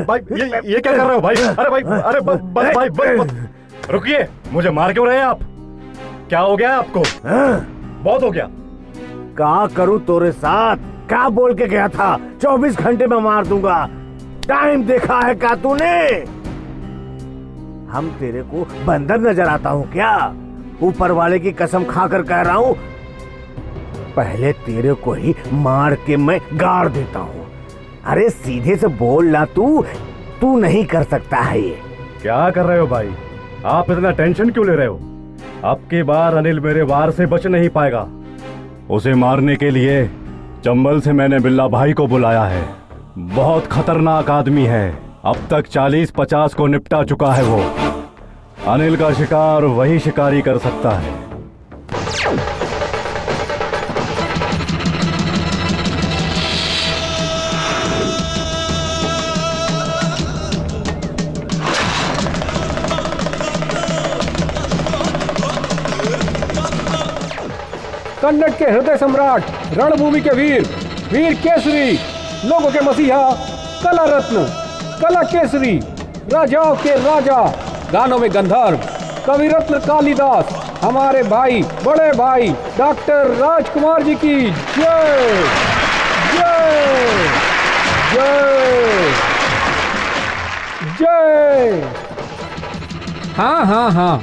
भाई ये क्या कर रहे हो भाई? अरे भाई, अरे बस भाई बस। रुकिए, मुझे मार क्यों रहे हैं आप? क्या हो गया आपको? बहुत हो गया। क्या करूं तोरे साथ? क्या बोल के गया था 24 घंटे में मार दूंगा? टाइम देखा है क्या तूने? हम तेरे को बंदर नजर आता हूँ क्या? ऊपर वाले की कसम खाकर कह रहा हूँ, पहले तेरे को ही मार के मैं गाड़ देता हूँ। अरे सीधे से बोल ना, तू नहीं कर सकता है ये। क्या कर रहे हो भाई? आप इतना टेंशन क्यों ले रहे हो? अब की बार अनिल मेरे वार से बच नहीं पाएगा। उसे मारने के लिए चंबल से मैंने बिल्ला भाई को बुलाया है। बहुत खतरनाक आदमी है, अब तक 40-50 को निपटा चुका है वो। अनिल का शिकार वही शिकारी कर सकता है। कन्नड़ के हृदय सम्राट, रणभूमि के वीर, वीर केसरी, लोगों के मसीहा, कला रत्न, कला केसरी, राजाओं के राजा, गानों में गंधर्व, कवि रत्न कालिदास, हमारे भाई, बड़े भाई डॉक्टर राजकुमार जी की जय जय जय जय। हाँ हाँ हाँ,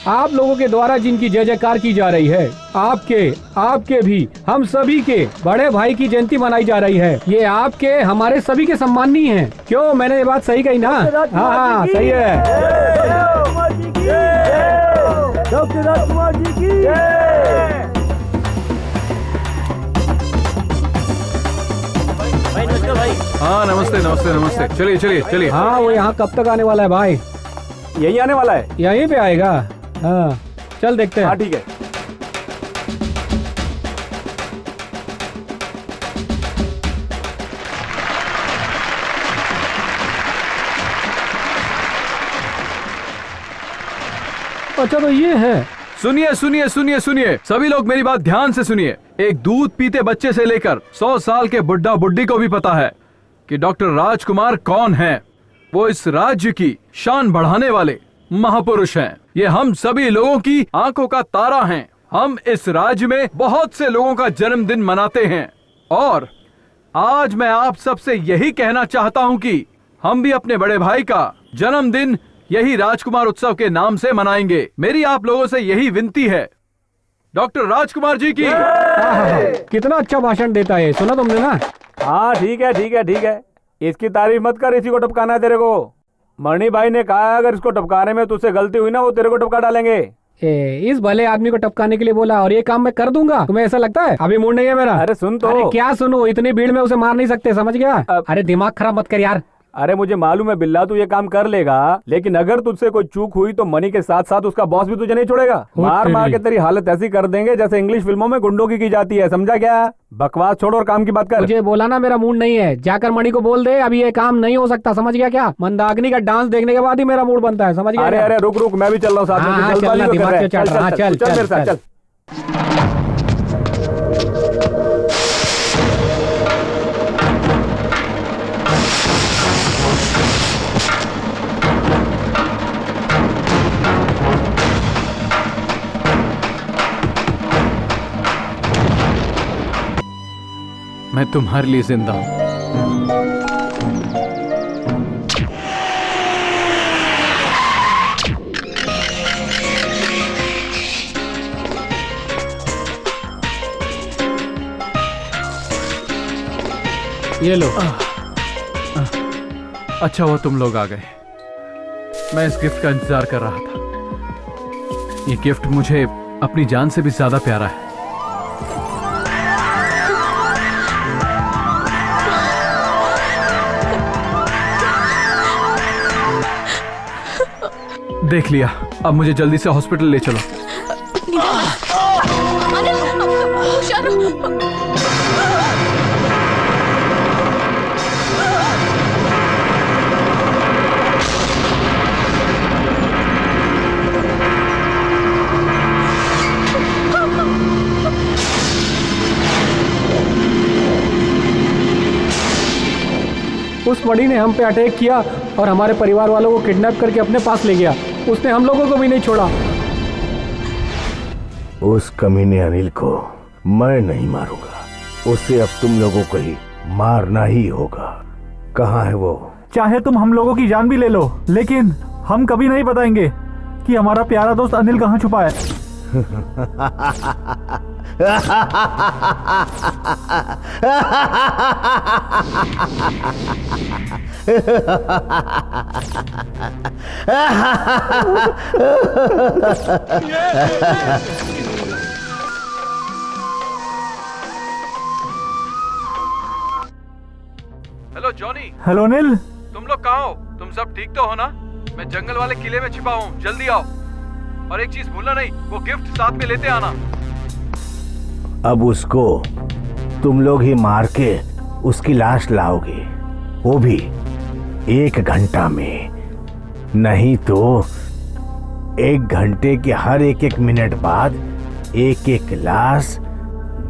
आप लोगों के द्वारा जिनकी जय जयकार की जा रही है, आपके भी, हम सभी के बड़े भाई की जयंती मनाई जा रही है। ये आपके हमारे सभी के सम्मानीय हैं। क्यों, मैंने ये बात सही कही ना? हाँ हाँ सही है। डॉक्टर राजकुमार जी की हाँ नमस्ते नमस्ते नमस्ते, चलिए चलिए चलिए। हाँ वो यहाँ कब तक आने वाला है भाई? यही आने वाला है, यहीं पे आएगा। हाँ चल देखते हैं। हाँ ठीक है। अच्छा तो ये है। सुनिए सुनिए सुनिए सुनिए, सभी लोग मेरी बात ध्यान से सुनिए। एक दूध पीते बच्चे से लेकर 100 साल के बुड्ढा बुड्ढी को भी पता है कि डॉक्टर राजकुमार कौन है। वो इस राज्य की शान बढ़ाने वाले महापुरुष हैं। ये हम सभी लोगों की आंखों का तारा हैं। हम इस राज्य में बहुत से लोगों का जन्मदिन मनाते हैं और आज मैं आप सबसे यही कहना चाहता हूं कि हम भी अपने बड़े भाई का जन्मदिन यही राजकुमार उत्सव के नाम से मनाएंगे। मेरी आप लोगों से यही विनती है। डॉक्टर राजकुमार जी की। कितना अच्छा भाषण देता है, सुना तुमने ना? हाँ ठीक है ठीक है ठीक है, इसकी तारीफ मत कर, इसी को टपकाना है तेरे को। मणि भाई ने कहा अगर इसको टपकाने में तुझसे गलती हुई ना, वो तेरे को टपका डालेंगे। इस भले आदमी को टपकाने के लिए बोला और ये काम मैं कर दूंगा, तुम्हें ऐसा लगता है? अभी मूड नहीं है मेरा। अरे सुन तो। अरे क्या सुनो, इतनी भीड़ में उसे मार नहीं सकते, समझ गया? अरे दिमाग खराब मत कर यार। अरे मुझे मालूम है बिल्ला, तू ये काम कर लेगा, लेकिन अगर तुझसे कोई चूक हुई तो मणि के साथ साथ उसका बॉस भी तुझे नहीं छोड़ेगा। मार मार के तेरी हालत ऐसी कर देंगे जैसे इंग्लिश फिल्मों में गुंडों की जाती है, समझा क्या? बकवास छोड़ और काम की बात कर। मुझे बोला ना मेरा मूड नहीं है, जाकर मणि को बोल दे अभी ये काम नहीं हो सकता, समझ गया क्या? मंदाकिनी का डांस देखने के बाद ही मेरा मूड बनता है, समझ गया? अरे अरे रुक रुक, मैं भी चल रहा हूँ साथ में। चल मेरे साथ चल। मैं तुम्हारे लिए जिंदा हूं। ये लो। अच्छा हुआ तुम लोग आ गए, मैं इस गिफ्ट का इंतजार कर रहा था। ये गिफ्ट मुझे अपनी जान से भी ज्यादा प्यारा है। देख लिया, अब मुझे जल्दी से हॉस्पिटल ले चलो। उस मणि ने हम पे अटैक किया और हमारे परिवार वालों को किडनैप करके अपने पास ले गया। उसने हम लोगों को भी नहीं छोड़ा। उस कमीने अनिल को मैं नहीं मारूंगा, उसे अब तुम लोगों को ही मारना ही होगा। कहाँ है वो? चाहे तुम हम लोगों की जान भी ले लो, लेकिन हम कभी नहीं बताएंगे कि हमारा प्यारा दोस्त अनिल कहाँ छुपा है। Hello Johnny. हेलो अनिल। तुम लोग कहाँ हो? तुम सब ठीक तो हो ना? मैं जंगल वाले किले में छिपा हूँ, जल्दी आओ। और एक चीज भूलना नहीं, वो गिफ्ट साथ में लेते आना। अब उसको तुम लोग ही मार के उसकी लाश लाओगे, वो भी 1 घंटा में। नहीं तो 1 घंटे के हर 1-1 मिनट बाद 1-1 लाश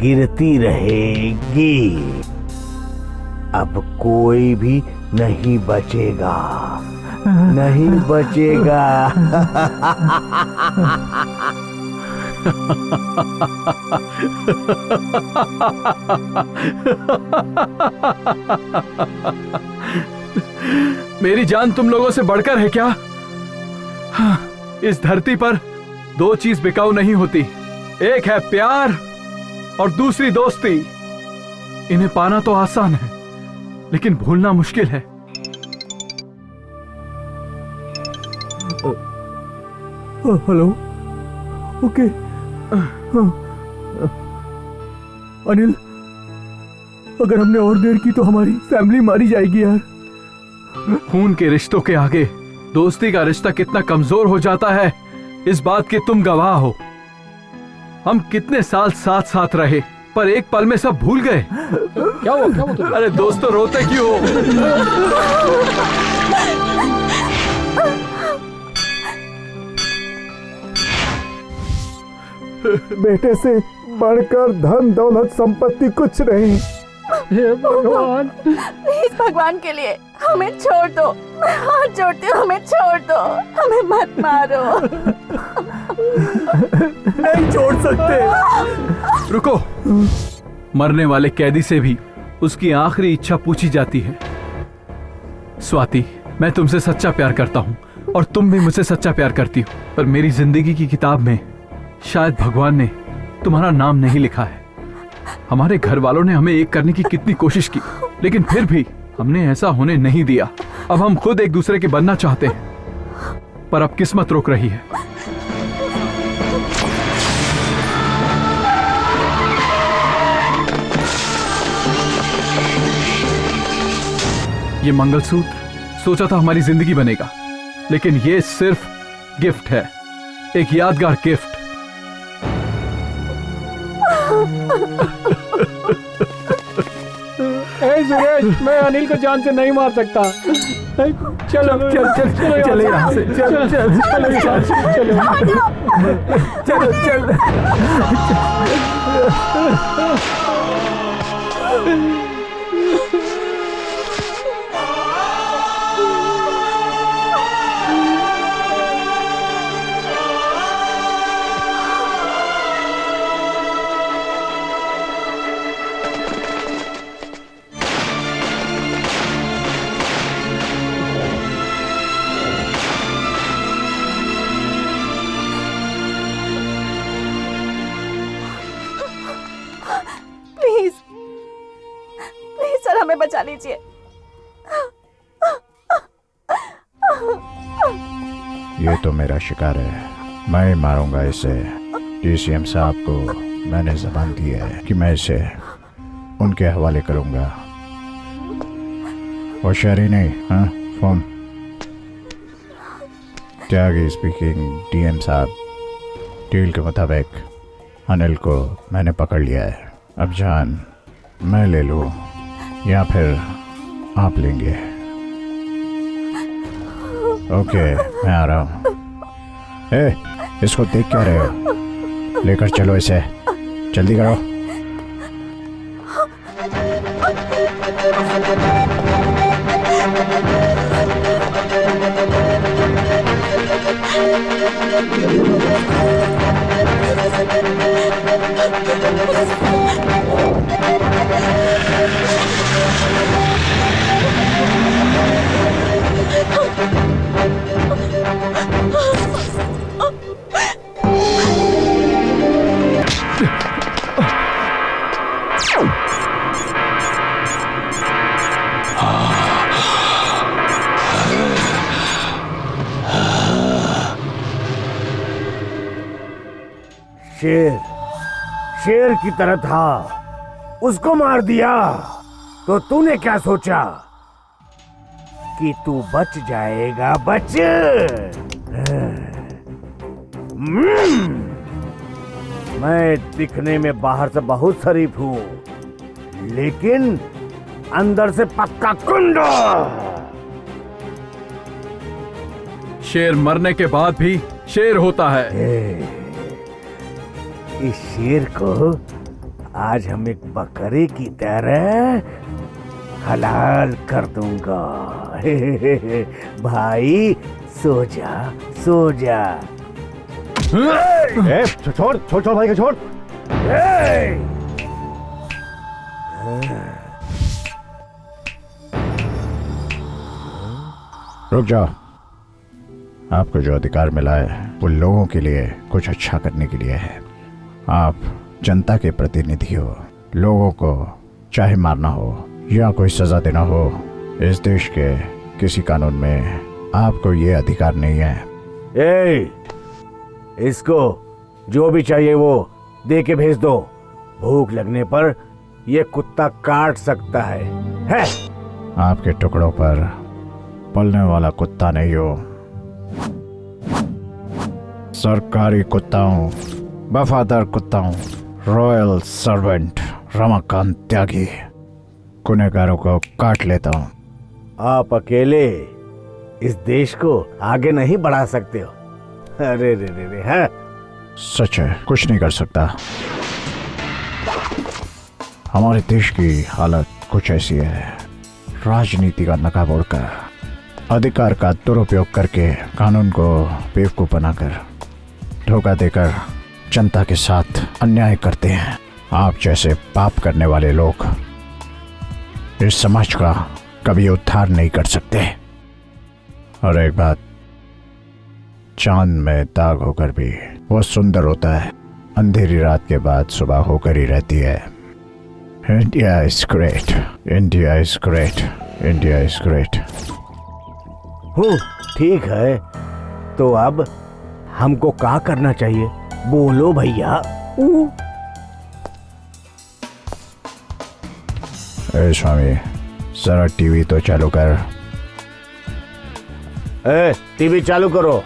गिरती रहेगी। अब कोई भी नहीं बचेगा, नहीं बचेगा। मेरी जान तुम लोगों से बढ़कर है क्या? इस धरती पर दो चीज बिकाऊ नहीं होती, एक है प्यार और दूसरी दोस्ती। इन्हें पाना तो आसान है लेकिन भूलना मुश्किल है। Hello, okay. अनिल, अगर हमने और देर की तो हमारी फैमिली मारी जाएगी यार। खून के रिश्तों के आगे दोस्ती का रिश्ता कितना कमजोर हो जाता है, इस बात के तुम गवाह हो। हम कितने साल साथ साथ रहे पर एक पल में सब भूल गए। क्या हुआ? अरे दोस्तों, रोते क्यों हो? बेटे से बढ़कर धन दौलत संपत्ति कुछ नहीं। हे भगवान, प्लीज भगवान के लिए हमें छोड़ दो, मैं हाथ जोड़ती हूँ, हमें छोड़ दो, हमें मत मारो। नहीं छोड़ सकते। रुको, मरने वाले कैदी से भी उसकी आखिरी इच्छा पूछी जाती है। स्वाति, मैं तुमसे सच्चा प्यार करता हूँ और तुम भी मुझसे सच्चा प्यार करती हो, पर मेरी जिंदगी की किताब में शायद भगवान ने तुम्हारा नाम नहीं लिखा है। हमारे घर वालों ने हमें एक करने की कितनी कोशिश की, लेकिन फिर भी हमने ऐसा होने नहीं दिया। अब हम खुद एक दूसरे के बनना चाहते हैं, पर अब किस्मत रोक रही है। ये मंगलसूत्र सोचा था हमारी जिंदगी बनेगा, लेकिन ये सिर्फ गिफ्ट है, एक यादगार गिफ्ट। ए सुरेश, मैं अनिल को जान से नहीं मार सकता। चलो चलो यहाँ से, चलो हमें बचा लीजिए। ये तो मेरा शिकार है, मैं ही मारूंगा इसे। डीसीएम साहब को मैंने जबान दी है कि मैं इसे उनके हवाले करूंगा। होशियारी नहीं, हाँ? फोन। त्यागी स्पीकिंग। डीएम साहब, डील के मुताबिक अनिल को मैंने पकड़ लिया है। अब जान मैं ले लूं या फिर आप लेंगे? ओके, मैं आ रहा हूँ। इसको देख क्या रहे हो? लेकर चलो इसे, जल्दी करो। शेर शेर की तरह था, उसको मार दिया तो तूने क्या सोचा कि तू बच जाएगा? बच। मैं दिखने में बाहर से बहुत शरीफ हूँ, लेकिन अंदर से पक्का कुंडा। शेर मरने के बाद भी शेर होता है। इस शेर को आज हम एक बकरे की तरह हलाल कर दूंगा। भाई सो जा, सो जा। छोड़ छोड़ छोड़ भाई का छोड़। रुक जाओ। आपको जो अधिकार मिला है वो लोगों के लिए कुछ अच्छा करने के लिए है। आप जनता के प्रतिनिधि हो। लोगों को चाहे मारना हो या कोई सजा देना हो, इस देश के किसी कानून में आपको ये अधिकार नहीं है। इसको जो भी चाहिए वो दे के भेज दो। भूख लगने पर ये कुत्ता काट सकता है? आपके टुकड़ों पर पलने वाला कुत्ता नहीं हो, सरकारी कुत्ता हूँ, वफादार कुत्ता हूँ, रॉयल सर्वेंट रमाकांत त्यागी। गुनहगारों को काट लेता हूँ। आप अकेले इस देश को आगे नहीं बढ़ा सकते हो। अरे रे रे रे, है सच है, कुछ नहीं कर सकता। हमारे देश की हालत कुछ ऐसी है, राजनीति का नकाब ओढ़कर, अधिकार का दुरुपयोग करके, कानून को बेवकूफ बनाकर, धोखा देकर जनता के साथ अन्याय करते हैं। आप जैसे पाप करने वाले लोग इस समाज का कभी उद्धार नहीं कर सकते। और एक बात, चांद में दाग होकर भी वो सुंदर होता है, अंधेरी रात के बाद सुबह होकर ही रहती है। India is great, India is great, India is great. ठीक है, तो अब हमको क्या करना चाहिए? बोलो भैया। ए स्वामी, जरा टीवी तो चालू कर। टीवी चालू करो।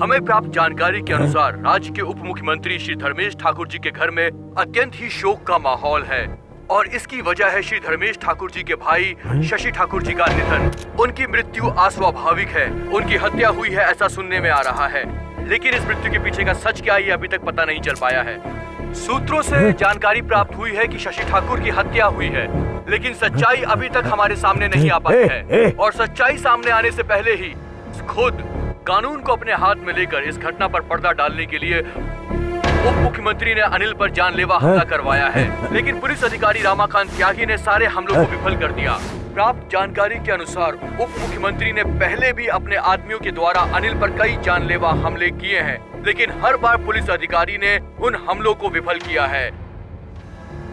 हमें प्राप्त जानकारी के अनुसार राज्य के उप मुख्यमंत्री श्री धर्मेश ठाकुर जी के घर में अत्यंत ही शोक का माहौल है और इसकी वजह है श्री धर्मेश ठाकुर जी के भाई शशि ठाकुर जी का निधन। उनकी मृत्यु अस्वाभाविक है, उनकी हत्या हुई है ऐसा सुनने में आ रहा है, लेकिन इस मृत्यु के पीछे का सच क्या है ये अभी तक पता नहीं चल पाया है। सूत्रों से जानकारी प्राप्त हुई है कि शशि ठाकुर की हत्या हुई है, लेकिन सच्चाई अभी तक हमारे सामने नहीं आ पाई है और सच्चाई सामने आने से पहले ही खुद कानून को अपने हाथ में लेकर इस घटना पर पर्दा डालने के लिए उप मुख्यमंत्री ने अनिल पर जानलेवा हमला करवाया है, लेकिन पुलिस अधिकारी रमाकांत त्यागी ने सारे हमलों को विफल कर दिया। प्राप्त जानकारी के अनुसार उप मुख्यमंत्री ने पहले भी अपने आदमियों के द्वारा अनिल पर कई जानलेवा हमले किए हैं, लेकिन हर बार पुलिस अधिकारी ने उन हमलों को विफल किया है।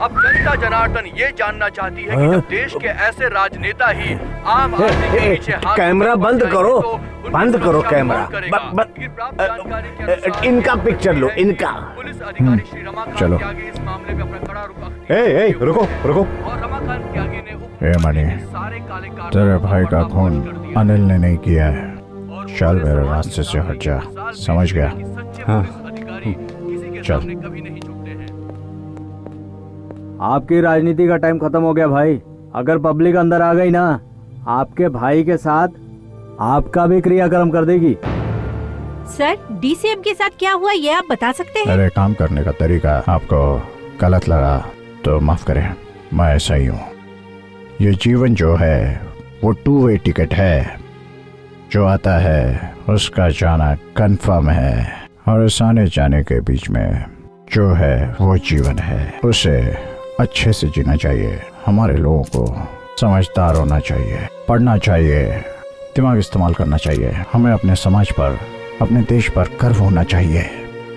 अब जनता जनार्दन ये जानना चाहती है कि जब देश के ऐसे राजनेता ही आम आदमी के पीछे हाथ कैमरा बंद करो, बंद करो कैमरा। इनका पिक्चर लो, इनका। पुलिस अधिकारी श्री रमाकांत चलो। त्यागी इस मामले में अपना कड़ा रुख ए रुको रुको। और रमाकांत त्यागी ने ए मणि, तेरे भाई का खून अनिल ने नहीं किया है। चल मेरे रास्ते से हट जा, समझ गया? हाँ। चल। आपकी राजनीति का टाइम खत्म हो गया भाई। अगर पब्लिक अंदर आ गई ना, आपके भाई के साथ आपका भी क्रियाक्रम कर देगी। सर, डीसीएम के साथ क्या हुआ ये आप बता सकते हैं? मेरे काम करने का तरीका आपको गलत लगा तो माफ करें, मैं ऐसा ही हूँ। ये जीवन जो है वो 2 वे टिकट है, जो आता है उसका जाना कंफर्म है और इस आने जाने के बीच में जो है वो जीवन है, उसे अच्छे से जीना चाहिए। हमारे लोगों को समझदार होना चाहिए, पढ़ना चाहिए, दिमाग इस्तेमाल करना चाहिए। हमें अपने समाज पर, अपने देश पर गर्व होना चाहिए।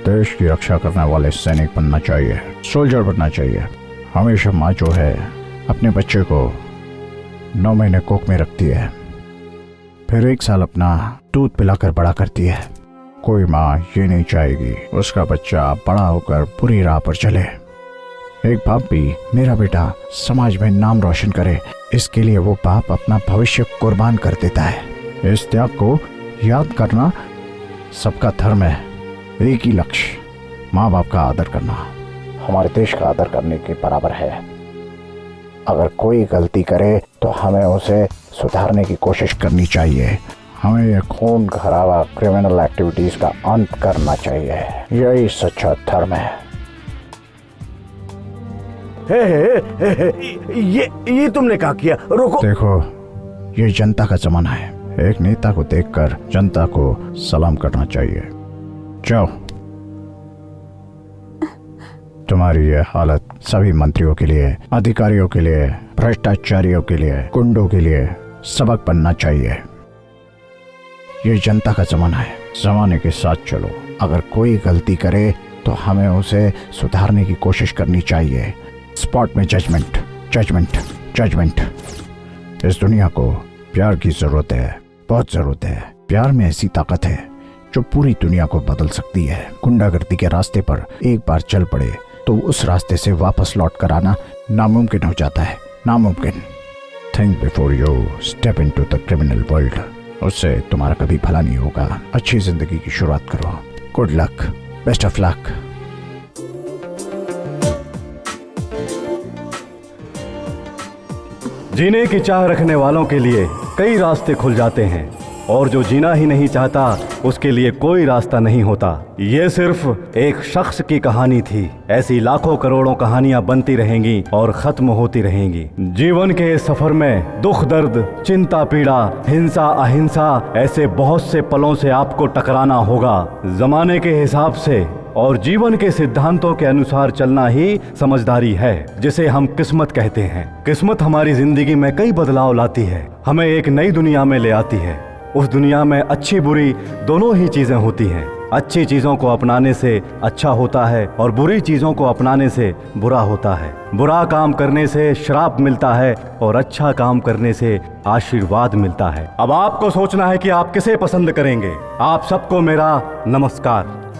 देश की रक्षा करने वाले सैनिक बनना चाहिए, सोल्जर बनना चाहिए। हमेशा माँ जो है अपने बच्चे को 9 महीने कोख में रखती है, फिर 1 साल अपना दूध पिलाकर बड़ा करती है। कोई माँ ये नहीं चाहेगी उसका बच्चा बड़ा होकर बुरी राह पर चले। एक बाप भी मेरा बेटा समाज में नाम रोशन करे, इसके लिए वो बाप अपना भविष्य कुर्बान कर देता है। इस त्याग को याद करना सबका धर्म है। एक ही लक्ष्य, माँ बाप का आदर करना हमारे देश का आदर करने के बराबर है। अगर कोई गलती करे तो हमें उसे सुधारने की कोशिश करनी चाहिए। हमें ये खून खराबा क्रिमिनल एक्टिविटीज का अंत करना चाहिए। यही सच्चा धर्म है। ये तुमने क्या किया? रोको। देखो, ये जनता का जमाना है, एक नेता को देखकर जनता को सलाम करना चाहिए। जाओ। तुम्हारी ये हालत सभी मंत्रियों के लिए, अधिकारियों के लिए, भ्रष्टाचारियों के लिए, गुंडों के लिए सबक बनना चाहिए। ये जनता का जमाना है, जमाने के साथ चलो। अगर कोई गलती करे तो हमें उसे सुधारने की कोशिश करनी चाहिए। स्पॉट में जजमेंट, जजमेंट, जजमेंट। इस दुनिया को प्यार की जरूरत है, बहुत जरूरत है। प्यार में ऐसी ताकत है जो पूरी दुनिया को बदल सकती है। गुंडागर्दी के रास्ते पर एक बार चल पड़े तो उस रास्ते से वापस लौट कर आना नामुमकिन हो जाता है, नामुमकिन। Think before you step into the criminal world. उससे तुम्हारा कभी भला नहीं होगा। अच्छी जिंदगी की शुरुआत करो। Good luck, best of luck. जीने की चाह रखने वालों के लिए कई रास्ते खुल जाते हैं और जो जीना ही नहीं चाहता उसके लिए कोई रास्ता नहीं होता। ये सिर्फ एक शख्स की कहानी थी। ऐसी लाखों करोड़ों कहानियां बनती रहेंगी और खत्म होती रहेंगी। जीवन के इस सफर में दुख दर्द, चिंता पीड़ा, हिंसा अहिंसा, ऐसे बहुत से पलों से आपको टकराना होगा। जमाने के हिसाब से और जीवन के सिद्धांतों के अनुसार चलना ही समझदारी है, जिसे हम किस्मत कहते हैं। किस्मत हमारी जिंदगी में कई बदलाव लाती है, हमें एक नई दुनिया में ले आती है। उस दुनिया में अच्छी बुरी दोनों ही चीजें होती हैं। अच्छी चीजों को अपनाने से अच्छा होता है और बुरी चीजों को अपनाने से बुरा होता है। बुरा काम करने से श्राप मिलता है और अच्छा काम करने से आशीर्वाद मिलता है। अब आपको सोचना है कि आप किसे पसंद करेंगे। आप सबको मेरा नमस्कार।